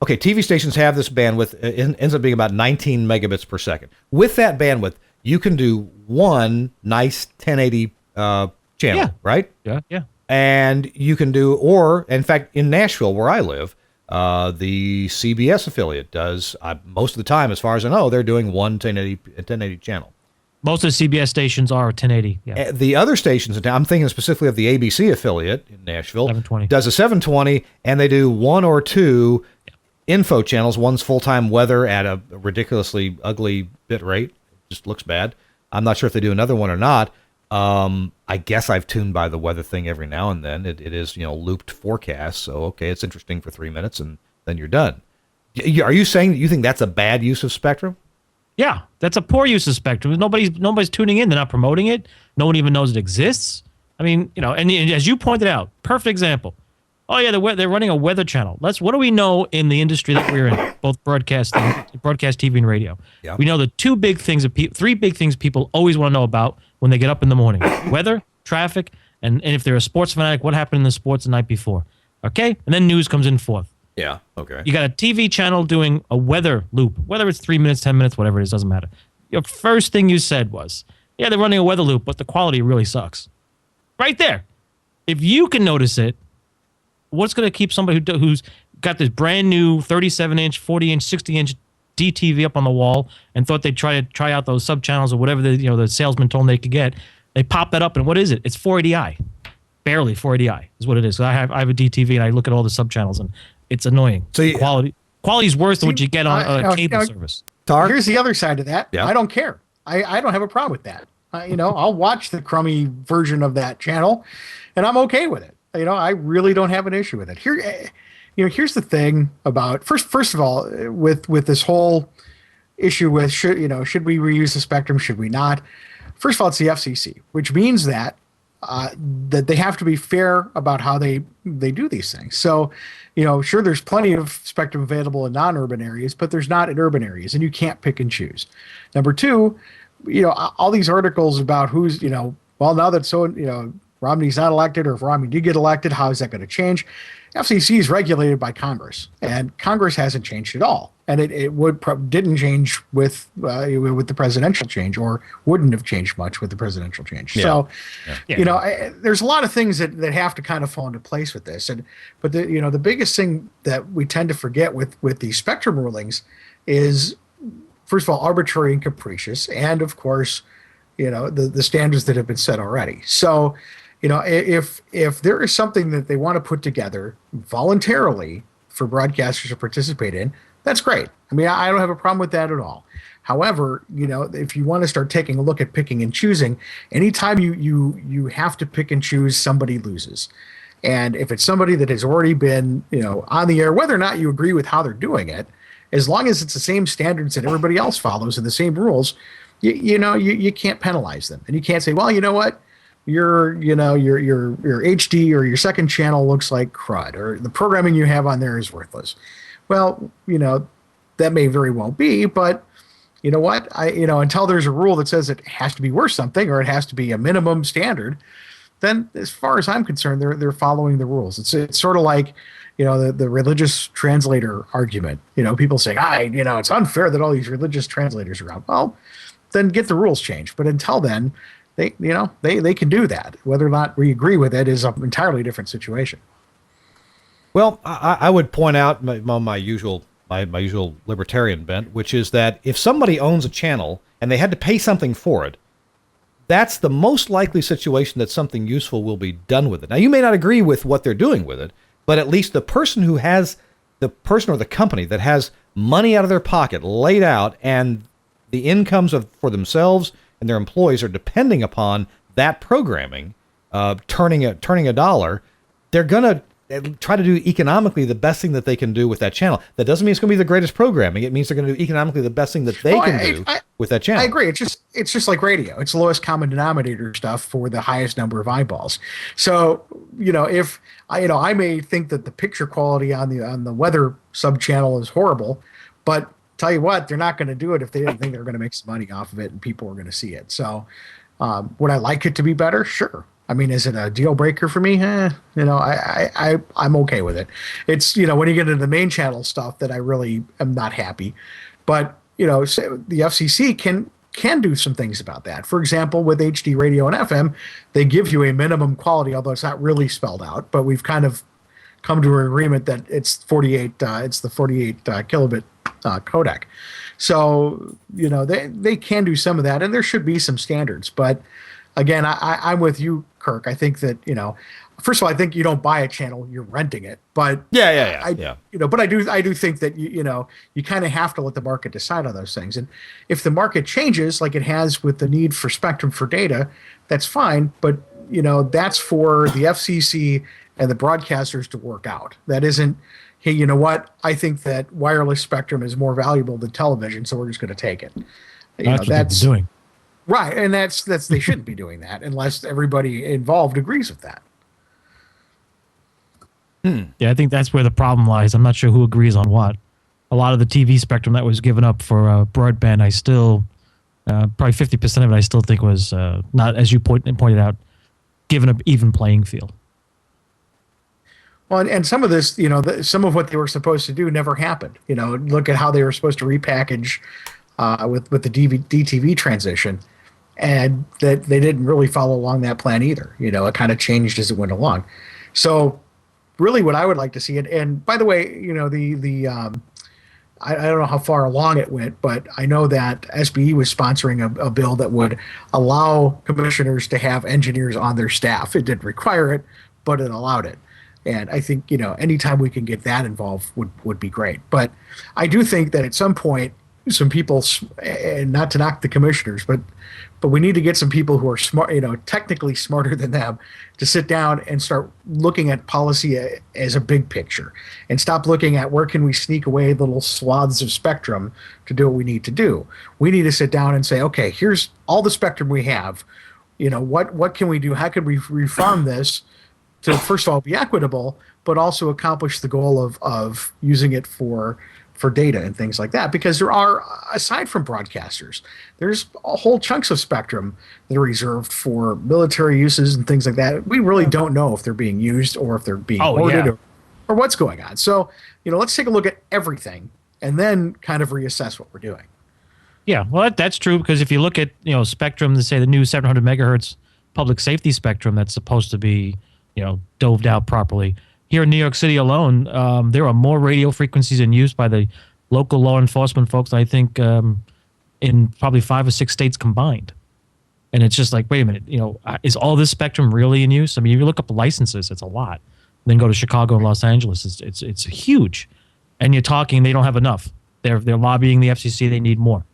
okay, TV stations have this bandwidth. It ends up being about 19 megabits per second. With that bandwidth, you can do one nice 1080 channel, right? Yeah. And you can do, or in fact, in Nashville, where I live, the CBS affiliate does, most of the time, as far as I know, they're doing one 1080 channel. Most of the CBS stations are 1080. Yeah. The other stations, I'm thinking specifically of the ABC affiliate in Nashville, 720. Does a 720, and they do one or two info channels. One's full-time weather at a ridiculously ugly bit rate. It just looks bad. I'm not sure if they do another one or not. I guess I've tuned by the weather thing every now and then. It is, looped forecast. So, okay, it's interesting for 3 minutes, and then you're done. Are you saying that you think that's a bad use of spectrum? Yeah, that's a poor use of spectrum. Nobody's tuning in. They're not promoting it. No one even knows it exists. I mean, and as you pointed out, perfect example. Oh yeah, they're running a weather channel. What do we know in the industry that we're in, both broadcast TV and radio? Yeah. We know the three big things people always want to know about when they get up in the morning: weather, traffic, and if they're a sports fanatic, what happened in the sports the night before. Okay, and then news comes in fourth. Yeah. Okay. You got a TV channel doing a weather loop, whether it's 3 minutes, 10 minutes, whatever it is, doesn't matter. Your first thing you said was, yeah, they're running a weather loop, but the quality really sucks. Right there. If you can notice it, what's going to keep somebody who's got this brand new 37-inch, 40-inch, 60-inch DTV up on the wall and thought they'd try out those sub channels or whatever the salesman told them they could get? They pop that up, and what is it? It's 480i. Barely 480i is what it is. So I have a DTV, and I look at all the sub channels, and it's annoying. So quality is worse than what you get on a cable service. Tarr? Here's the other side of that. Yeah. I don't care. I don't have a problem with that. I'll watch the crummy version of that channel, and I'm okay with it. I really don't have an issue with it. Here's the thing about first of all, with this whole issue with should we reuse the spectrum? Should we not? First of all, it's the FCC, which means that they have to be fair about how they do these things. So, sure, there's plenty of spectrum available in non-urban areas, but there's not in urban areas, and you can't pick and choose. Number two, all these articles about who's, well, now that Romney's not elected, or if Romney did get elected, how is that going to change? FCC is regulated by Congress, and Congress hasn't changed at all. And it didn't change with the presidential change, or wouldn't have changed much with the presidential change. Yeah. So, there's a lot of things that have to kind of fall into place with this. But the biggest thing that we tend to forget with these spectrum rulings is, first of all, arbitrary and capricious, and of course, the standards that have been set already. So, if there is something that they want to put together voluntarily for broadcasters to participate in, that's great. I mean, I don't have a problem with that at all. However, if you want to start taking a look at picking and choosing, anytime you have to pick and choose, somebody loses. And if it's somebody that has already been, on the air, whether or not you agree with how they're doing it, as long as it's the same standards that everybody else follows and the same rules, you can't penalize them. And you can't say, well, you know what? Your HD or your second channel looks like crud, or the programming you have on there is worthless. Well, that may very well be, but you know what? Until there's a rule that says it has to be worth something, or it has to be a minimum standard, then as far as I'm concerned, they're following the rules. It's sort of like, the religious translator argument. People say, it's unfair that all these religious translators are out. Well, then get the rules changed. But until then, they can do that. Whether or not we agree with it is an entirely different situation. Well, I would point out my usual libertarian bent, which is that if somebody owns a channel and they had to pay something for it, that's the most likely situation that something useful will be done with it. Now, you may not agree with what they're doing with it, but at least the person or the company that has money out of their pocket laid out, and the incomes for themselves and their employees are depending upon that programming, turning a dollar, they're gonna try to do economically the best thing that they can do with that channel. That doesn't mean it's going to be the greatest programming. It means they're going to do economically the best thing that they can do with that channel. I agree. It's just like radio. It's lowest common denominator stuff for the highest number of eyeballs. So, if I may think that the picture quality on the weather sub channel is horrible, but tell you what, they're not going to do it if they didn't think they're going to make some money off of it and people are going to see it. So, would I like it to be better? Sure. I mean, is it a deal breaker for me? I'm okay with it. It's, when you get into the main channel stuff that I really am not happy. But, the FCC can do some things about that. For example, with HD radio and FM, they give you a minimum quality, although it's not really spelled out. But we've kind of come to an agreement that it's the 48 kilobit codec. So, they can do some of that, and there should be some standards. But again, I'm with you, Kirk. I think that, first of all, I think you don't buy a channel, you're renting it. But yeah. But I do think that you kind of have to let the market decide on those things. And if the market changes, like it has with the need for spectrum for data, that's fine. But that's for the FCC and the broadcasters to work out. That isn't, hey, you know what? I think that wireless spectrum is more valuable than television, so we're just going to take it. That's what they're doing. Right, and that's they shouldn't be doing that unless everybody involved agrees with that. Yeah, I think that's where the problem lies. I'm not sure who agrees on what. A lot of the TV spectrum that was given up for broadband, I still, probably 50% of it, I still think was not, as you pointed out, given an even playing field. Well, and some of this, some of what they were supposed to do never happened. Look at how they were supposed to repackage with the DTV transition. And that they didn't really follow along that plan either. It kind of changed as it went along. So really what I would like to see it, and by the way, I don't know how far along it went, but I know that SBE was sponsoring a bill that would allow commissioners to have engineers on their staff. It didn't require it, but it allowed it. And I think, anytime we can get that involved would be great. But I do think that at some point, some people, and not to knock the commissioners, but we need to get some people who are smart, technically smarter than them, to sit down and start looking at policy as a big picture, and stop looking at where can we sneak away little swaths of spectrum to do what we need to do. We need to sit down and say, okay, here's all the spectrum we have. What can we do? How can we reform this to, first of all, be equitable, but also accomplish the goal of using it for data and things like that? Because there are, aside from broadcasters, there's whole chunks of spectrum that are reserved for military uses and things like that. We really don't know if they're being used or if they're being hoarded or what's going on. So, let's take a look at everything and then kind of reassess what we're doing. Yeah, well, that's true, because if you look at, spectrum, say the new 700 megahertz public safety spectrum that's supposed to be, doved out properly. Here in New York City alone, there are more radio frequencies in use by the local law enforcement folks, I think, in probably 5 or 6 states combined. And it's just like, wait a minute, is all this spectrum really in use? I mean, if you look up licenses, it's a lot. Then go to Chicago and Los Angeles, it's huge. And you're talking, they don't have enough. They're lobbying the FCC, they need more.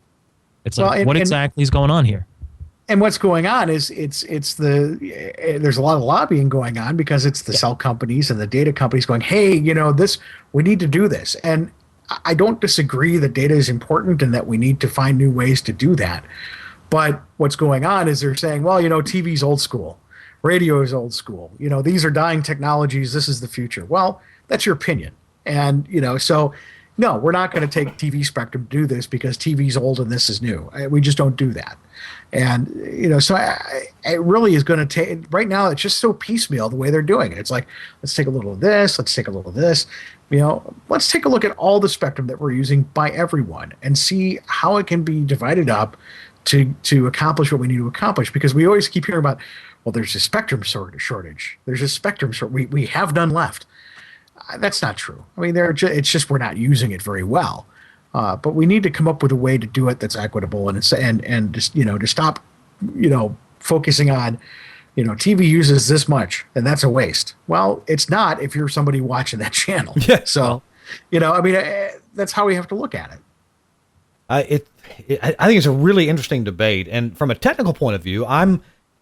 It's like, what exactly is going on here? And what's going on is there's a lot of lobbying going on, because it's the cell companies and the data companies going, hey, we need to do this. And I don't disagree that data is important and that we need to find new ways to do that. But what's going on is they're saying, well, TV's old school, radio is old school. These are dying technologies. This is the future. Well, that's your opinion. And, so no, we're not going to take TV spectrum to do this because TV's old and this is new. We just don't do that. And, so it really is going to take, right now, it's just so piecemeal the way they're doing it. It's like, let's take a little of this, let's take a little of this. Let's take a look at all the spectrum that we're using by everyone and see how it can be divided up to accomplish what we need to accomplish. Because we always keep hearing about, well, there's a spectrum shortage. There's a spectrum shortage. We have none left. That's not true. I mean, it's just we're not using it very well. But we need to come up with a way to do it that's equitable and just, to stop, focusing on, TV uses this much and that's a waste. Well, it's not if you're somebody watching that channel. Yeah. So, that's how we have to look at it. I think it's a really interesting debate. And from a technical point of view, I'm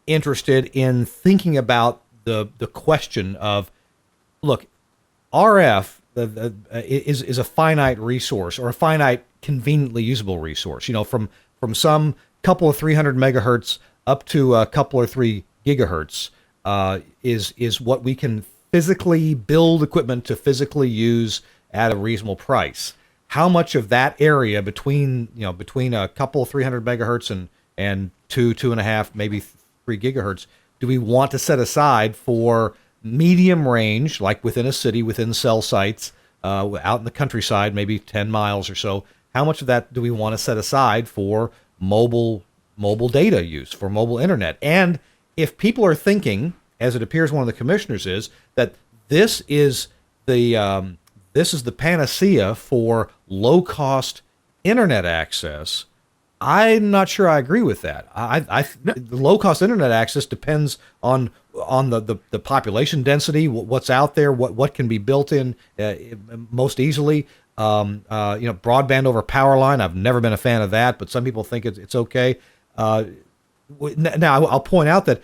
interested in thinking about the question of, look, RF is a finite resource, or a finite, conveniently usable resource. From some couple of 300 megahertz up to a couple or 3 gigahertz is what we can physically build equipment to physically use at a reasonable price. How much of that area between a couple of 300 megahertz and 2.5, maybe 3 gigahertz do we want to set aside for medium range, like within a city, within cell sites, out in the countryside, maybe 10 miles or so? How much of that do we want to set aside for mobile data use, for mobile internet? And if people are thinking, as it appears one of the commissioners is, that this is the panacea for low-cost internet access, I'm not sure I agree with that. The low-cost internet access depends on the population density, what's out there, what can be built in most easily. Broadband over power line, I've never been a fan of that, but some people think it's okay. Now, I'll point out that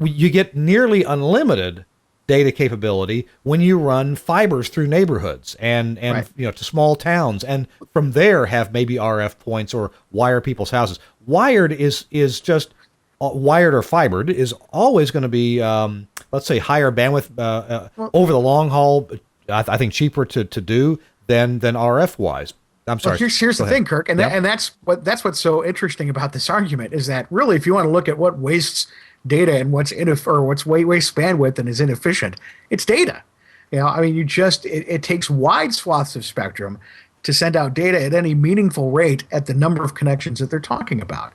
you get nearly unlimited data capability when you run fibers through neighborhoods and right. To small towns, and from there have maybe RF points or wire people's houses. Wired is just wired or fibered is always going to be let's say higher bandwidth over the long haul. I think cheaper to do than RF wise. I'm sorry. Well, here's the thing, Kirk, and that's what's so interesting about this argument is that really, if you want to look at what wastes data and what's wastes bandwidth and is inefficient, it's data. It takes wide swaths of spectrum to send out data at any meaningful rate at the number of connections that they're talking about.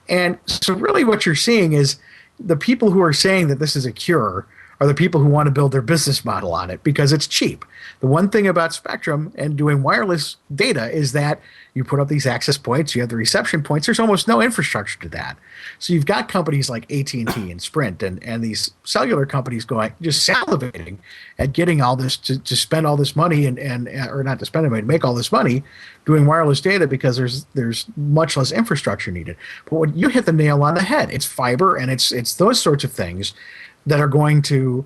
And so really what you're seeing is the people who are saying that this is a cure are the people who want to build their business model on it because it's cheap. The one thing about spectrum and doing wireless data is that you put up these access points, you have the reception points, there's almost no infrastructure to that. So you've got companies like AT&T and Sprint and these cellular companies going, just salivating at getting all this to spend all this money or not to spend it, but to make all this money doing wireless data because there's much less infrastructure needed. But when you hit the nail on the head, it's fiber and it's those sorts of things that are going to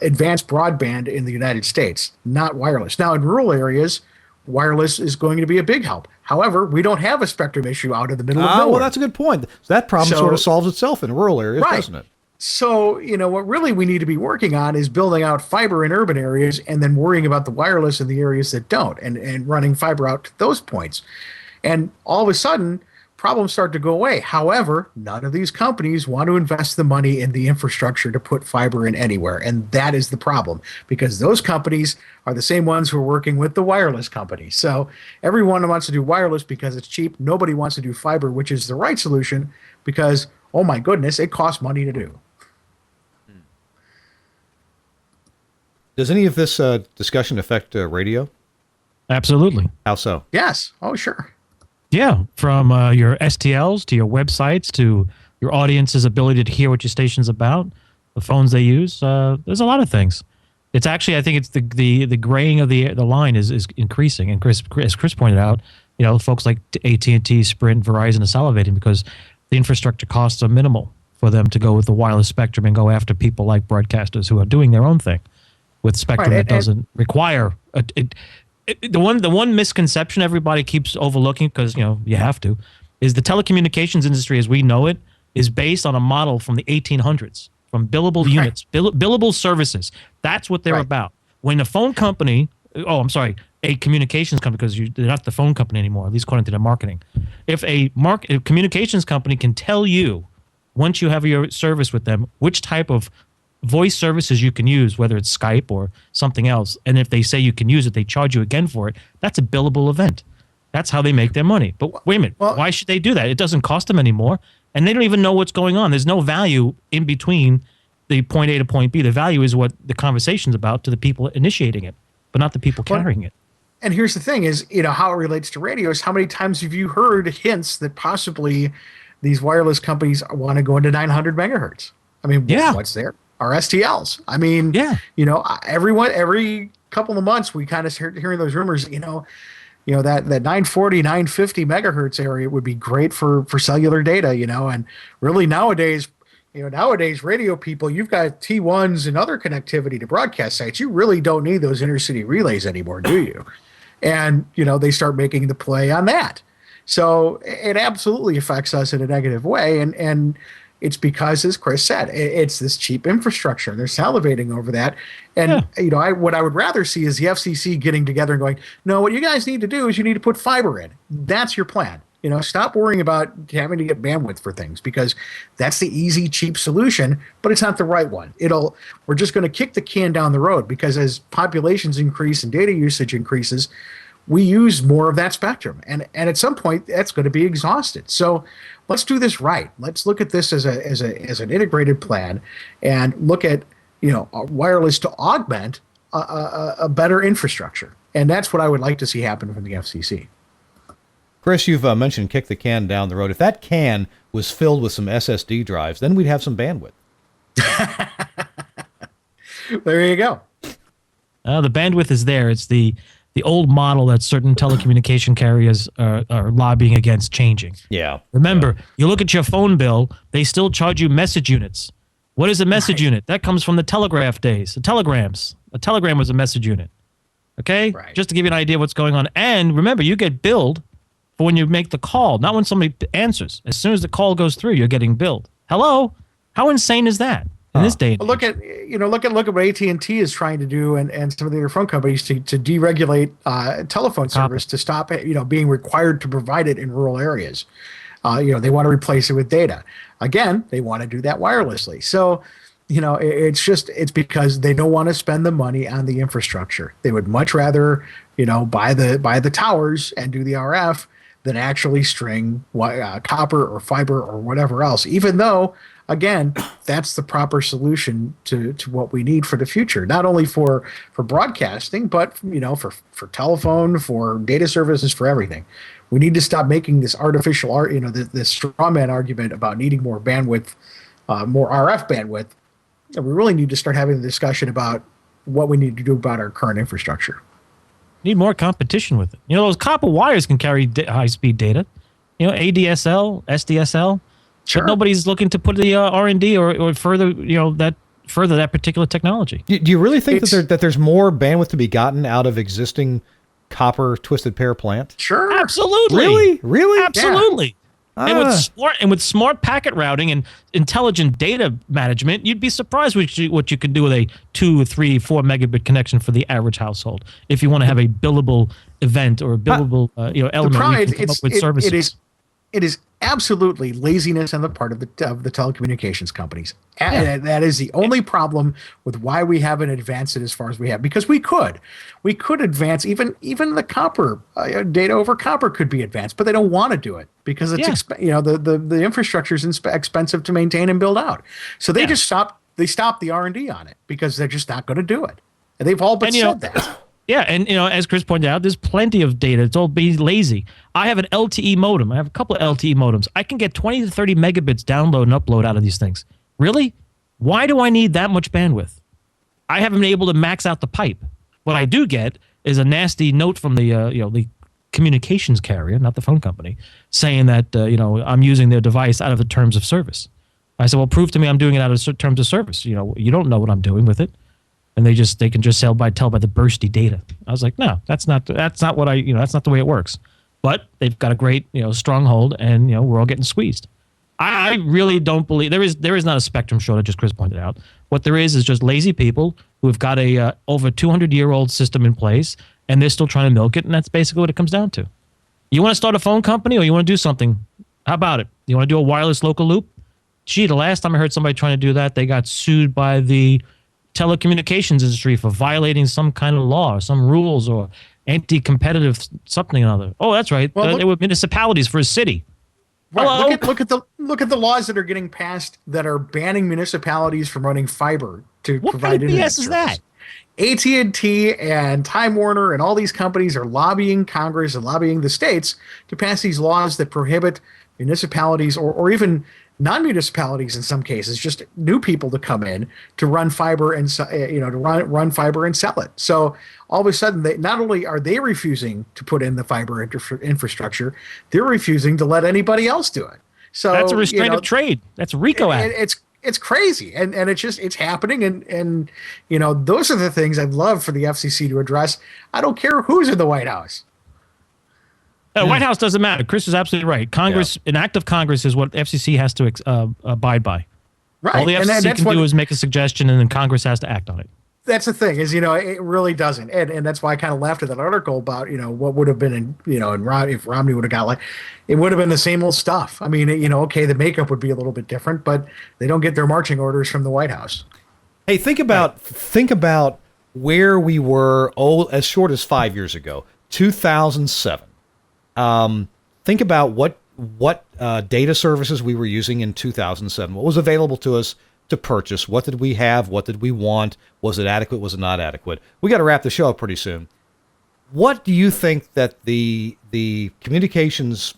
advance broadband in the United States, not wireless. Now, in rural areas, wireless is going to be a big help. However, we don't have a spectrum issue out in the middle of nowhere. Well, that's a good point. So that problem sort of solves itself in rural areas, right. Doesn't it? So, what really we need to be working on is building out fiber in urban areas and then worrying about the wireless in the areas that don't and running fiber out to those points. And all of a sudden, problems start to go away. However, none of these companies want to invest the money in the infrastructure to put fiber in anywhere. And that is the problem because those companies are the same ones who are working with the wireless companies. So everyone wants to do wireless because it's cheap. Nobody wants to do fiber, which is the right solution because, oh my goodness, it costs money to do. Does any of this discussion affect radio? Absolutely. How so? Yes. Oh, sure. Yeah, from your STLs to your websites to your audience's ability to hear what your station's about, the phones they use. There's a lot of things. It's actually, I think it's the graying of the line is increasing. And as Chris pointed out, folks like AT&T, Sprint, Verizon are salivating because the infrastructure costs are minimal for them to go with the wireless spectrum and go after people like broadcasters who are doing their own thing with spectrum that doesn't require the one misconception everybody keeps overlooking because you have to is the telecommunications industry as we know it is based on a model from the 1800s from billable units, billable services. That's what they're about. When a phone company, a communications company, because they're not the phone company anymore, at least according to their marketing. If a communications company can tell you once you have your service with them which type of voice services you can use, whether it's Skype or something else, and if they say you can use it, they charge you again for it, that's a billable event. That's how they make their money. But wait a minute, why should they do that? It doesn't cost them anymore, and they don't even know what's going on. There's no value in between the point A to point B. The value is what the conversation's about to the people initiating it, but not the people carrying it. And here's the thing is, how it relates to radio is how many times have you heard hints that possibly these wireless companies want to go into 900 megahertz? I mean, what's there? Our STLs. I mean, every couple of months we kind of start hearing those rumors. that 940, 950 megahertz area would be great for cellular data, and really nowadays radio people, you've got T1s and other connectivity to broadcast sites. You really don't need those intercity relays anymore, do you? And, they start making the play on that. So it absolutely affects us in a negative way. And it's because, as Chris said, it's this cheap infrastructure. They're salivating over that. And, what I would rather see is the FCC getting together and going, no, what you guys need to do is you need to put fiber in. That's your plan. Stop worrying about having to get bandwidth for things, because that's the easy, cheap solution, but it's not the right one. We're just going to kick the can down the road, because as populations increase and data usage increases, we use more of that spectrum. And at some point, that's going to be exhausted. So let's do this right. Let's look at this as an integrated plan and look at, wireless to augment a better infrastructure. And that's what I would like to see happen from the FCC. Chris, you've mentioned kick the can down the road. If that can was filled with some SSD drives, then we'd have some bandwidth. There you go. The bandwidth is there. It's the old model that certain telecommunication carriers are lobbying against changing. Yeah. Remember, you look at your phone bill, they still charge you message units. What is a message unit? That comes from the telegraph days, the telegrams. A telegram was a message unit. Okay? Right. Just to give you an idea of what's going on. And remember, you get billed for when you make the call, not when somebody answers. As soon as the call goes through, you're getting billed. Hello? How insane is that in this day? Look at what AT&T is trying to do, and some of the other phone companies to deregulate telephone service to stop it, being required to provide it in rural areas. They want to replace it with data. Again, they want to do that wirelessly. So, it's because they don't want to spend the money on the infrastructure. They would much rather, buy the towers and do the RF than actually string copper or fiber or whatever else, even though, again, that's the proper solution to what we need for the future, not only for broadcasting, but for telephone, for data services, for everything. We need to stop making this artificial this straw man argument about needing more bandwidth, more RF bandwidth. And we really need to start having a discussion about what we need to do about our current infrastructure. Need more competition with it. Those copper wires can carry high-speed data. ADSL, SDSL. Sure. But nobody's looking to put the R&D or further, that particular technology. Do you really think that there's more bandwidth to be gotten out of existing copper twisted pair plant? Sure. Absolutely. Really? Absolutely. Yeah. And with smart packet routing and intelligent data management, you'd be surprised what you can do with a 2, 3, 4 megabit connection for the average household. If you want to have a billable event or a billable element, you can come up with services. It is absolutely laziness on the part of the telecommunications companies. And that is the only problem with why we haven't advanced it as far as we have, because we could advance even the copper data over copper could be advanced, but they don't want to do it because it's the infrastructure is expensive to maintain and build out. So they just stop the R&D on it because they're just not going to do it. And they've all but said that. Yeah, and as Chris pointed out, there's plenty of data. It's all be lazy. I have an LTE modem. I have a couple of LTE modems. I can get 20 to 30 megabits download and upload out of these things. Really? Why do I need that much bandwidth? I haven't been able to max out the pipe. What I do get is a nasty note from the communications carrier, not the phone company, saying that I'm using their device out of the terms of service. I said, well, prove to me I'm doing it out of terms of service. You don't know what I'm doing with it. And they can just tell by the bursty data. I was like, no, that's not that's not the way it works. But they've got a great stronghold, and we're all getting squeezed. I really don't believe there is not a spectrum shortage, as Chris pointed out. What there is just lazy people who have got a over 200-year-old system in place, and they're still trying to milk it, and that's basically what it comes down to. You want to start a phone company, or you want to do something? How about it? You want to do a wireless local loop? Gee, the last time I heard somebody trying to do that, they got sued by the telecommunications industry for violating some kind of law, some rules, or anti-competitive something or other. Oh, that's right. They were municipalities for a city. Right. Look at the laws that are getting passed that are banning municipalities from running fiber to provide internet. What kind of BS is that? AT&T and Time Warner and all these companies are lobbying Congress and lobbying the states to pass these laws that prohibit municipalities or even non-municipalities in some cases, just new people to come in to run fiber and run fiber and sell it. So all of a sudden, they not only are they refusing to put in the fiber infrastructure, they're refusing to let anybody else do it. So that's a restraint of trade. That's a RICO Act. It's crazy, and it's happening, and those are the things I'd love for the FCC to address. I don't care who's in the White House. The White House doesn't matter. Chris is absolutely right. Congress, an act of Congress is what FCC has to abide by. Right. All the FCC can do is make a suggestion, and then Congress has to act on it. That's the thing is, it really doesn't. And that's why I kind of laughed at that article about, what would have been if Romney would have got it would have been the same old stuff. I mean, okay, the makeup would be a little bit different, but they don't get their marching orders from the White House. Hey, think about where we were, as short as 5 years ago, 2007. Think about what data services we were using in 2007. What was available to us to purchase? What did we have? What did we want? Was it adequate? Was it not adequate? We got to wrap the show up pretty soon. What do you think that the communications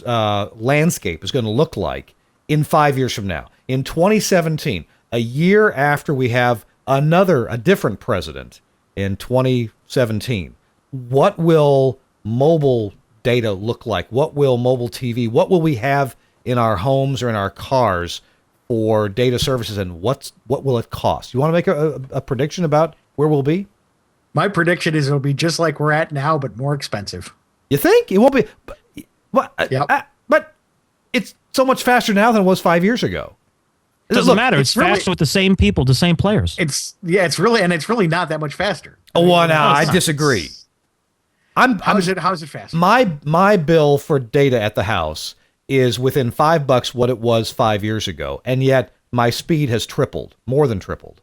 landscape is going to look like in 5 years from now? In 2017, a year after we have a different president in 2017, what will mobile data look like? What will mobile TV, what will we have in our homes or in our cars for data services, and what will it cost? You want to make a prediction about where we'll be? My prediction is it'll be just like we're at now, but more expensive. You think? It won't be, Yep. but it's so much faster now than it was 5 years ago. It doesn't matter. It's faster with the same people, the same players. It's really not that much faster. I disagree. How is it fast? My bill for data at the house is within $5 what it was 5 years ago, and yet my speed has tripled, more than tripled,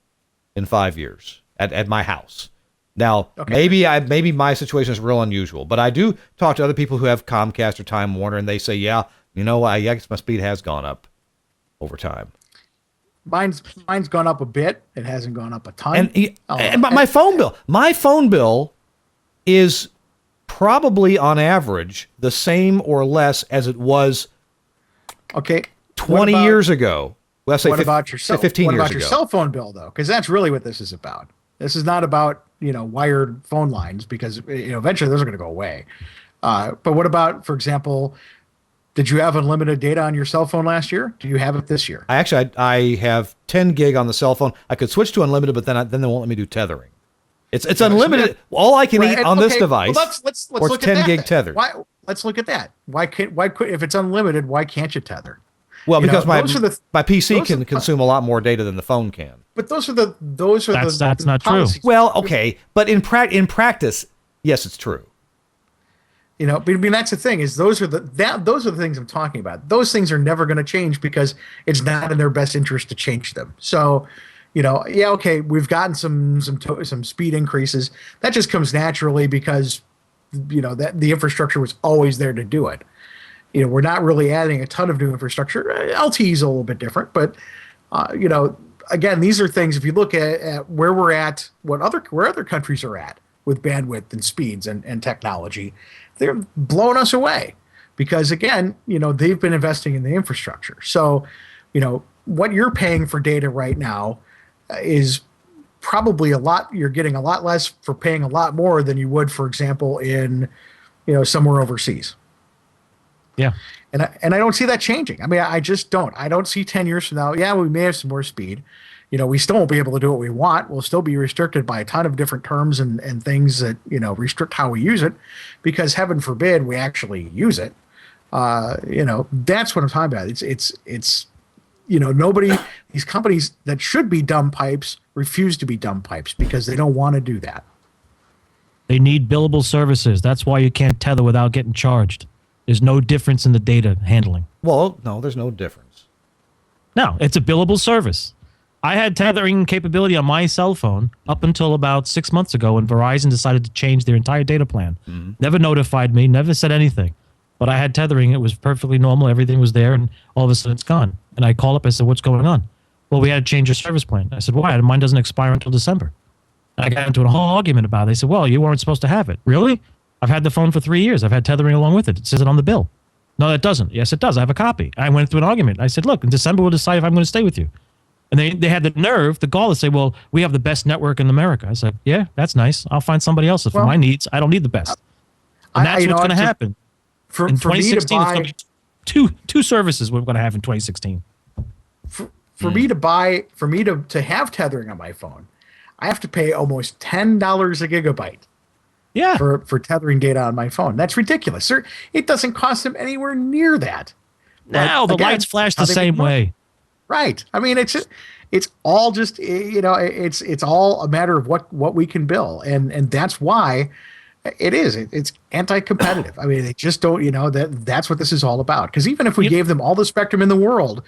in 5 years at my house. Now, maybe my situation is real unusual, but I do talk to other people who have Comcast or Time Warner, and they say, I guess my speed has gone up over time. Mine's gone up a bit. It hasn't gone up a ton. But my phone bill is probably on average the same or less as it was 20 years ago. Well, say 15 years ago. What about your cell phone bill, though? Because that's really what this is about. This is not about wired phone lines, because eventually those are going to go away. But what about, for example, did you have unlimited data on your cell phone last year? Do you have it this year? I have 10 gig on the cell phone. I could switch to unlimited, but then they won't let me do tethering. It's unlimited. All I can eat on this device. Well, let's or look 10 at that gig then. tethered. Let's look at that. If it's unlimited, why can't you tether? Well, because my PC can consume a lot more data than the phone can. But that's not true. Well, okay, but in practice, yes, it's true. But I mean, that's the thing, is those are the things I'm talking about. Those things are never going to change because it's not in their best interest to change them. So, we've gotten some speed increases. That just comes naturally because that the infrastructure was always there to do it. We're not really adding a ton of new infrastructure. LTE is a little bit different, but again, these are things. If you look at where we're at, where other countries are at with bandwidth and speeds and technology, they're blowing us away because, again, they've been investing in the infrastructure. So, what you're paying for data right now is probably a lot. You're getting a lot less for paying a lot more than you would, for example, in somewhere overseas. Yeah. And I don't see that changing. I mean, I just don't. I don't see 10 years from now, we may have some more speed. We still won't be able to do what we want. We'll still be restricted by a ton of different terms and things that, restrict how we use it, because heaven forbid we actually use it. That's what I'm talking about. It's nobody, these companies that should be dumb pipes refuse to be dumb pipes because they don't want to do that. They need billable services. That's why you can't tether without getting charged. There's no difference in the data handling. Well, no, there's no difference. No, it's a billable service. I had tethering capability on my cell phone up until about 6 months ago when Verizon decided to change their entire data plan. Mm-hmm. Never notified me, never said anything. But I had tethering. It was perfectly normal. Everything was there, and all of a sudden it's gone. And I called up. I said, what's going on? Well, we had to change your service plan. I said, why? Mine doesn't expire until December. And I got into a whole argument about it. They said, well, you weren't supposed to have it. Really? I've had the phone for 3 years. I've had tethering along with it. It says it on the bill. No, it doesn't. Yes, it does. I have a copy. I went through an argument. I said, look, in December we'll decide if I'm going to stay with you. And they had the nerve, the gall to say, well, we have the best network in America. I said, yeah, that's nice. I'll find somebody else. For my needs, I don't need the best. And that's what's going to happen. In 2016, it's going to be two services we're going to have in 2016. For me to have tethering on my phone, I have to pay almost $10 a gigabyte. Yeah. For tethering data on my phone. That's ridiculous. Sir, it doesn't cost them anywhere near that. No, the lights flash the same way. Right. I mean, it's all just, it's all a matter of what we can bill. And that's why it's anti-competitive. I mean, they just don't, that's what this is all about. Because even if we gave them all the spectrum in the world,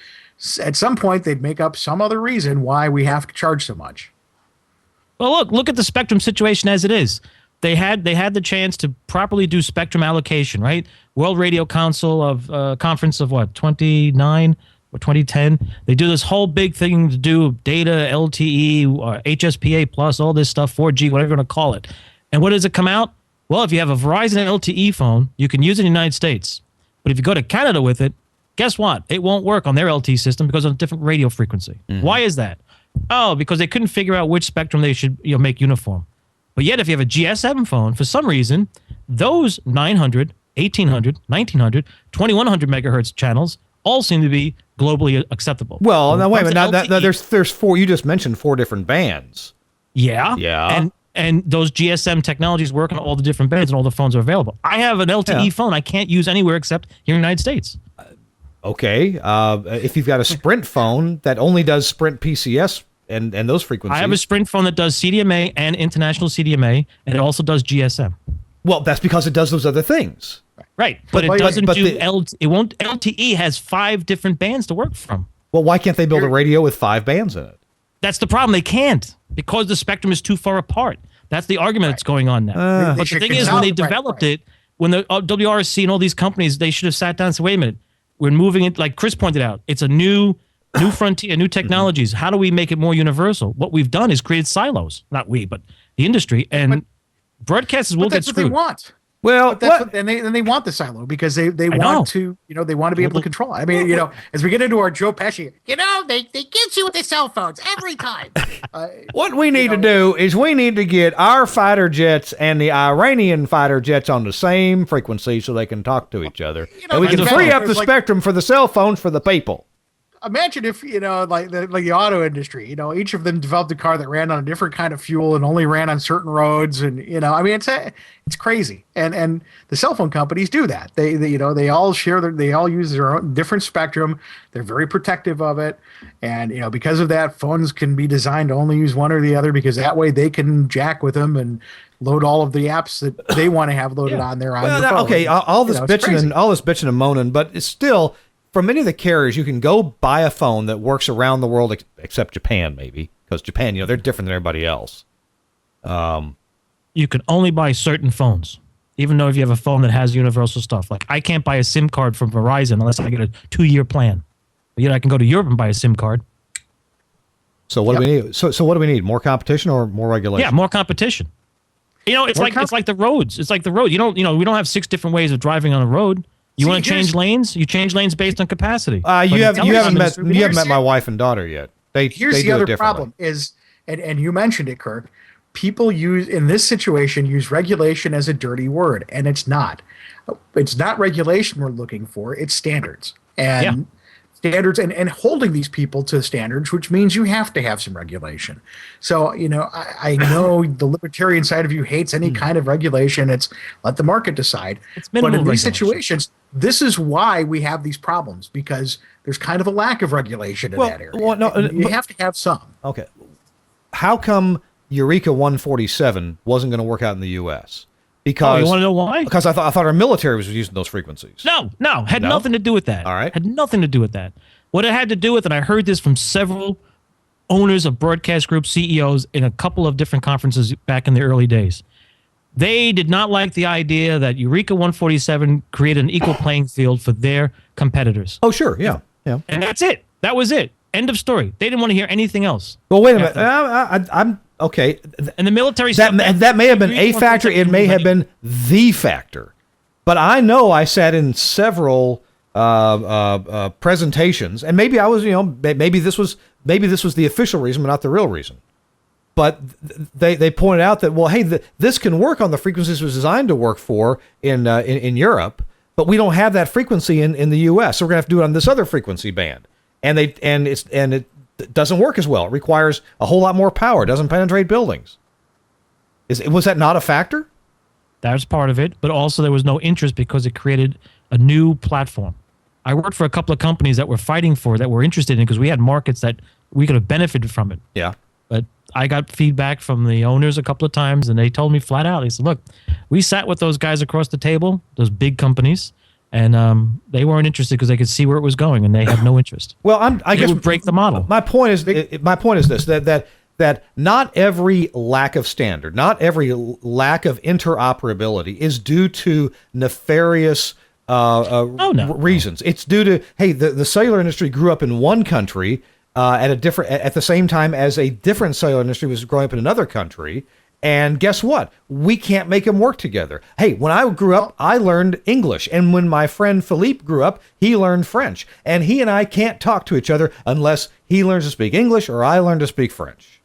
at some point they'd make up some other reason why we have to charge so much. Well, look at the spectrum situation as it is. They had the chance to properly do spectrum allocation, right? World Radio Council of Conference of 29 or 2010. They do this whole big thing to do data, LTE, HSPA plus, all this stuff, 4G, whatever you want to call it. And what does it come out? Well, if you have a Verizon LTE phone, you can use it in the United States. But if you go to Canada with it, guess what? It won't work on their LTE system because of a different radio frequency. Mm-hmm. Why is that? Oh, because they couldn't figure out which spectrum they should make uniform. But yet, if you have a GS7 phone, for some reason, those 900, 1800, 1900, 2100 megahertz channels all seem to be globally acceptable. Well, now wait a minute. Now there's four. You just mentioned 4 different bands. Yeah. Yeah. And those GSM technologies work on all the different bands, and all the phones are available. I have an LTE phone I can't use anywhere except here in the United States. Okay. If you've got a Sprint phone that only does Sprint PCS and those frequencies. I have a Sprint phone that does CDMA and international CDMA, and it also does GSM. Well, that's because it does those other things. Right, but it doesn't LTE has 5 different bands to work from. Well, why can't they build a radio with 5 bands in it? That's the problem. They can't because the spectrum is too far apart. That's the argument that's going on now. But the thing is, when they developed it, when the WRC and all these companies, they should have sat down and said, wait a minute, we're moving it, like Chris pointed out, it's a new frontier, new technologies. How do we make it more universal? What we've done is create silos. Not we, but the industry. And broadcasters will get screwed. That's what they want. Well, and they want the silo because they want to, they want to be able to control it. I mean, as we get into our Joe Pesci, they get you with the cell phones every time. What we need to do is we need to get our fighter jets and the Iranian fighter jets on the same frequency so they can talk to each other. And we can free up the spectrum for the cell phones for the people. Imagine if, like the auto industry, each of them developed a car that ran on a different kind of fuel and only ran on certain roads. And, I mean, it's crazy. And the cell phone companies do that. They all they all use their own different spectrum. They're very protective of it. And, because of that, phones can be designed to only use one or the other because that way they can jack with them and load all of the apps that they want to have loaded on their phone. Okay. All this bitching and moaning, but it's still, for many of the carriers, you can go buy a phone that works around the world, except Japan, maybe. Because Japan, they're different than everybody else. You can only buy certain phones, even though if you have a phone that has universal stuff. Like, I can't buy a SIM card from Verizon unless I get a 2-year plan. But yet I can go to Europe and buy a SIM card. So what do we need? So what do we need? More competition or more regulation? Yeah, more competition. It's like the roads. It's like the road. We don't have 6 different ways of driving on a road. You want to change lanes? You change lanes based on capacity. You haven't met my wife and daughter yet. Here's the other problem is, and you mentioned it, Kirk. People in this situation use regulation as a dirty word, and it's not. It's not regulation we're looking for. It's standards standards and holding these people to standards, which means you have to have some regulation. So, I know the libertarian side of you hates any kind of regulation. It's let the market decide. But in these situations, this is why we have these problems, because there's kind of a lack of regulation in that area. Well, you have to have some. Okay. How come Eureka 147 wasn't going to work out in the U.S.? Because, you want to know why? Because I thought our military was using those frequencies. No, had nothing to do with that. All right. Had nothing to do with that. What it had to do with, and I heard this from several owners of broadcast group CEOs in a couple of different conferences back in the early days. They did not like the idea that Eureka 147 created an equal playing field for their competitors. Oh, sure. Yeah. And that's it. That was it. End of story. They didn't want to hear anything else. Well, wait a minute. I'm okay. And the military that may have been a factor. It may have been the factor. But I know I sat in several presentations, and maybe I was, maybe this was the official reason, but not the real reason. But they pointed out that, well, hey, this can work on the frequencies it was designed to work for in Europe, but we don't have that frequency in the U.S., so we're gonna have to do it on this other frequency band, and it doesn't work as well. It requires a whole lot more power. It doesn't penetrate buildings. Was that not a factor? That was part of it, but also there was no interest because it created a new platform. I worked for a couple of companies that were fighting for it, that were interested in it, because we had markets that we could have benefited from it. Yeah. But I got feedback from the owners a couple of times, and they told me flat out, they said, look, we sat with those guys across the table, those big companies, and they weren't interested because they could see where it was going, and they had no interest. Well, I guess it would break the model. My point is this, that not every lack of standard, not every lack of interoperability is due to nefarious reasons. It's due to, hey, the cellular industry grew up in one country at the same time as a different cellular industry was growing up in another country. And guess what? We can't make them work together. Hey, when I grew up, I learned English. And when my friend Philippe grew up, he learned French. And he and I can't talk to each other unless he learns to speak English or I learn to speak French.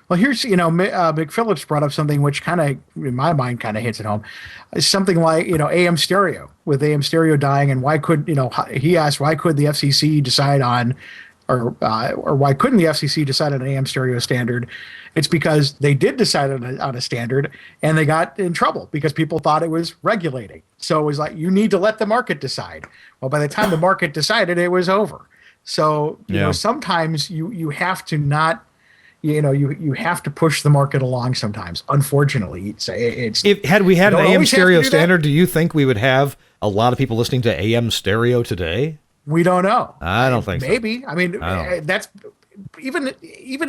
Well, here's, Big Phillips brought up something which kind of, in my mind, kind of hits it home. Something like, AM stereo, with AM stereo dying, and he asked, why could the FCC decide on, or why couldn't the FCC decide on an AM stereo standard? It's because they did decide on a standard, and they got in trouble because people thought it was regulating. So it was like, you need to let the market decide. Well, by the time the market decided, it was over. So, sometimes you have to not, you have to push the market along sometimes. Unfortunately, had we had an AM stereo standard, do you think we would have a lot of people listening to AM stereo today? We don't know. I don't think so. Maybe. I mean, that's even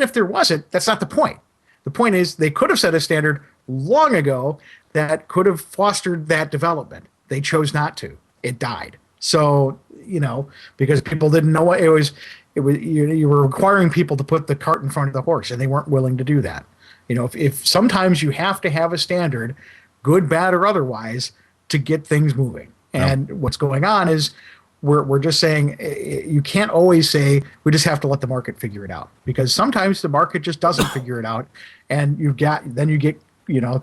if there wasn't, that's not the point. The point is they could have set a standard long ago that could have fostered that development. They chose not to. It died. So, because people didn't know what it was. You were requiring people to put the cart in front of the horse, and they weren't willing to do that. If sometimes you have to have a standard, good, bad, or otherwise, to get things moving. And what's going on is we're just saying you can't always say we just have to let the market figure it out, because sometimes the market just doesn't figure it out, and you get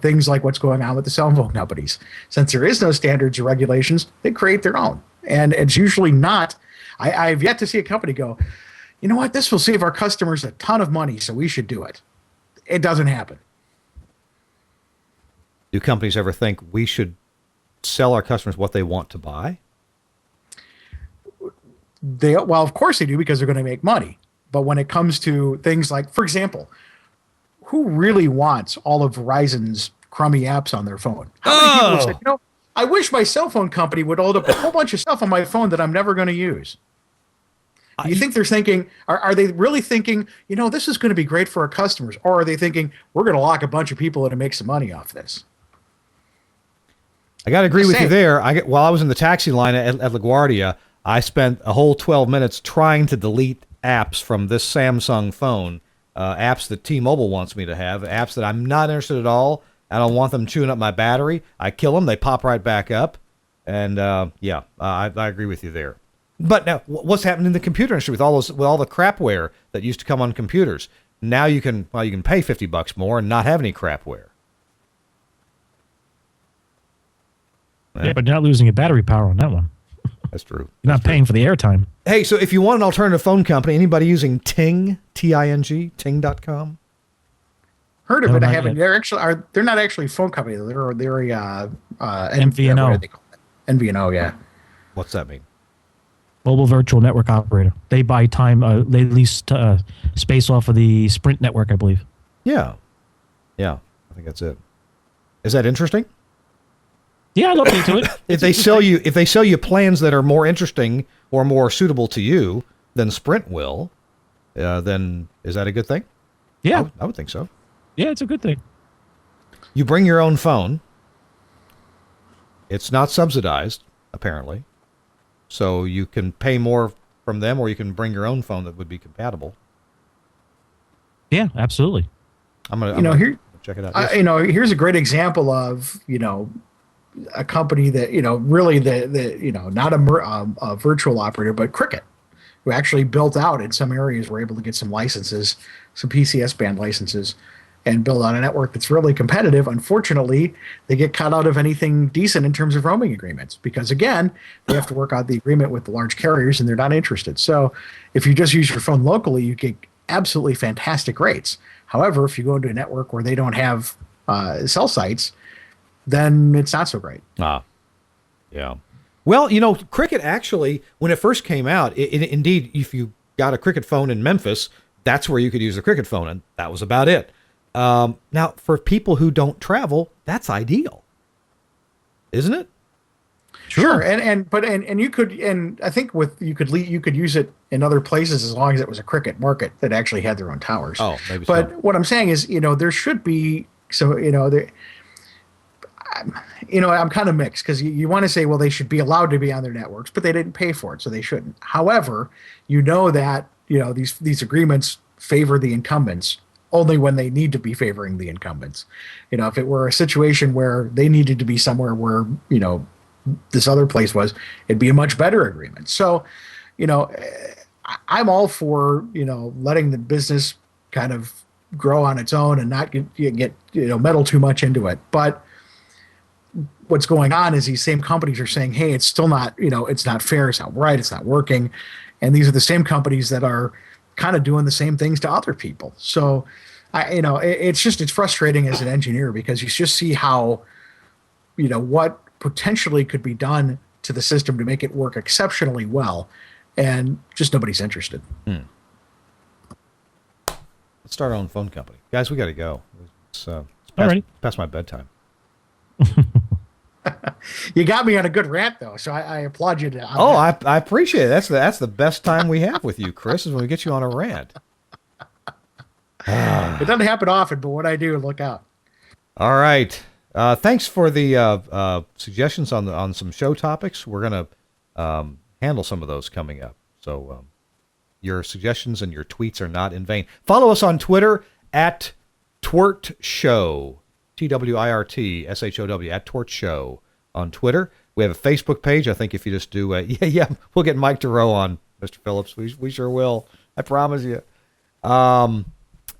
things like what's going on with the cell phone companies. Since there is no standards or regulations, they create their own, and it's usually not. I've yet to see a company go, you know what, this will save our customers a ton of money, so we should do it. It doesn't happen. Do companies ever think we should sell our customers what they want to buy? Well, of course they do, because they're going to make money. But when it comes to things like, for example, who really wants all of Verizon's crummy apps on their phone? How many people have said, I wish my cell phone company would load up a whole bunch of stuff on my phone that I'm never going to use? Do you think they're thinking, are they really thinking, this is going to be great for our customers? Or are they thinking, we're going to lock a bunch of people in and make some money off this? I got to agree with you there. While I was in the taxi line at LaGuardia, I spent a whole 12 minutes trying to delete apps from this Samsung phone, apps that T-Mobile wants me to have, apps that I'm not interested at all. I don't want them chewing up my battery. I kill them. They pop right back up. And I agree with you there. But now, what's happened in the computer industry with all the crapware that used to come on computers? Now you can pay $50 more and not have any crapware. Yeah, but you're not losing your battery power on that one. That's true. You're not paying for the airtime. Hey, so if you want an alternative phone company, anybody using Ting, Ting, ting.com? Heard of it? I haven't. They're not actually a phone company. They're a MVNO. What do they call it? MVNO, yeah. What's that mean? Mobile Virtual Network Operator. They buy time. They lease space off of the Sprint network, I believe. Yeah. I think that's it. Is that interesting? Yeah, I looked into it. If they sell you plans that are more interesting or more suitable to you than Sprint will, then is that a good thing? Yeah, I would think so. Yeah, it's a good thing. You bring your own phone. It's not subsidized, apparently. So you can pay more from them, or you can bring your own phone that would be compatible. Yeah, absolutely. I'm gonna check it out. Yes. Here's a great example of a company that, really not a virtual operator, but Cricket, who actually built out in some areas, were able to get some licenses, some PCS band licenses, and build out a network that's really competitive. Unfortunately, they get cut out of anything decent in terms of roaming agreements because, again, they have to work out the agreement with the large carriers, and they're not interested. So if you just use your phone locally, you get absolutely fantastic rates. However, if you go to a network where they don't have cell sites, then it's not so great. Yeah. Well, Cricket actually, when it first came out, indeed, if you got a Cricket phone in Memphis, that's where you could use a Cricket phone, and that was about it. Now, for people who don't travel, that's ideal, isn't it? Sure. And you could, and I think you could use it in other places as long as it was a Cricket market that actually had their own towers. Oh, maybe. But so. What I'm saying is, there should be I'm kind of mixed because you want to say, well, they should be allowed to be on their networks, but they didn't pay for it, so they shouldn't. However, that these agreements favor the incumbents only when they need to be favoring the incumbents. If it were a situation where they needed to be somewhere where this other place was, it'd be a much better agreement. So, I'm all for letting the business kind of grow on its own and not get meddle too much into it, but what's going on is these same companies are saying, hey, it's still not, it's not fair, it's not right, it's not working. And these are the same companies that are kind of doing the same things to other people. So, it's frustrating as an engineer because you just see how, what potentially could be done to the system to make it work exceptionally well, and just nobody's interested. Let's start our own phone company. Guys, we got to go. It's past my bedtime. You got me on a good rant, though, so I applaud you. I appreciate it. That's the best time we have with you, Chris, is when we get you on a rant. It doesn't happen often, but when I do, look out. All right. Thanks for the suggestions on some show topics. We're going to handle some of those coming up. So your suggestions and your tweets are not in vain. Follow us on Twitter at TwirtShow. TWIRTSHOW at Twort Show on Twitter. We have a Facebook page. I think if you just do, we'll get Mike Turow on, Mr. Phillips. We sure will. I promise you. And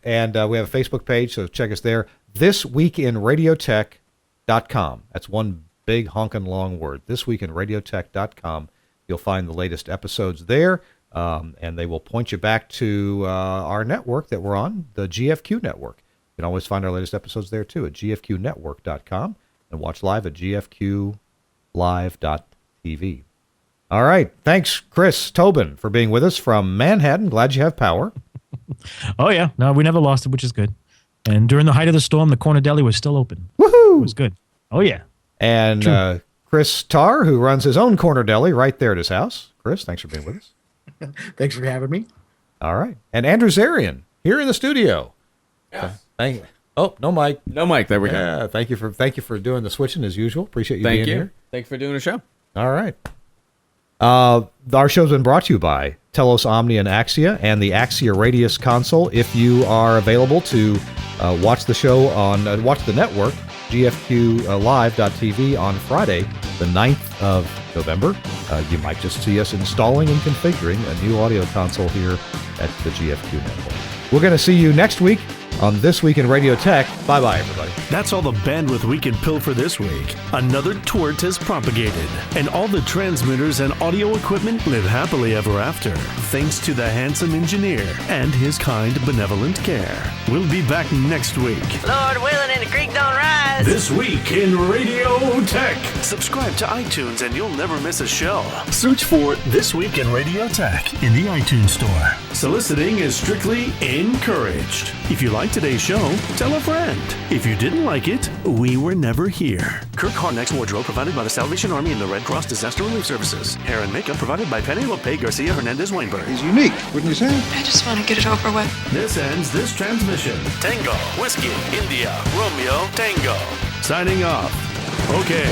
we have a Facebook page, so check us there. ThisWeekinRadiotech.com. That's one big honking long word. ThisWeekinRadiotech.com. You'll find the latest episodes there, and they will point you back to our network that we're on, the GFQ network. You can always find our latest episodes there, too, at gfqnetwork.com and watch live at gfqlive.tv. All right. Thanks, Chris Tobin, for being with us from Manhattan. Glad you have power. Oh, yeah. No, we never lost it, which is good. And during the height of the storm, the corner deli was still open. Woohoo! It was good. Oh, yeah. And Chris Tarr, who runs his own corner deli right there at his house. Chris, thanks for being with us. Thanks for having me. All right. And Andrew Zarian, here in the studio. Yes. Thank you. Oh, no mic. No mic. There we go. Yeah, thank you for doing the switching as usual. Appreciate you being here. Thanks for doing the show. All right. Our show's been brought to you by Telos Omni and Axia and the Axia Radius console. If you are available to watch the show watch the network, gfqlive.tv on Friday, the 9th of November, you might just see us installing and configuring a new audio console here at the GFQ network. We're going to see you next week on This Week in Radio Tech. Bye-bye, everybody. That's all the bandwidth we can pilfer this week. Another twort has propagated, and all the transmitters and audio equipment live happily ever after, thanks to the handsome engineer and his kind, benevolent care. We'll be back next week. Lord willing and the creek don't rise. This Week in Radio Tech. Subscribe to iTunes and you'll never miss a show. Search for This Week in Radio Tech in the iTunes Store. Soliciting is strictly encouraged. If you like today's show, tell a friend. If you didn't like it, we were never here. Kirk Harnack's wardrobe provided by the Salvation Army and the Red Cross Disaster Relief Services. Hair and makeup provided by Penelope Garcia Hernandez Weinberg. He's unique, wouldn't you say? I just want to get it over with. This ends this transmission. Tango, Whiskey, India, Romeo, Tango. Signing off. Okay.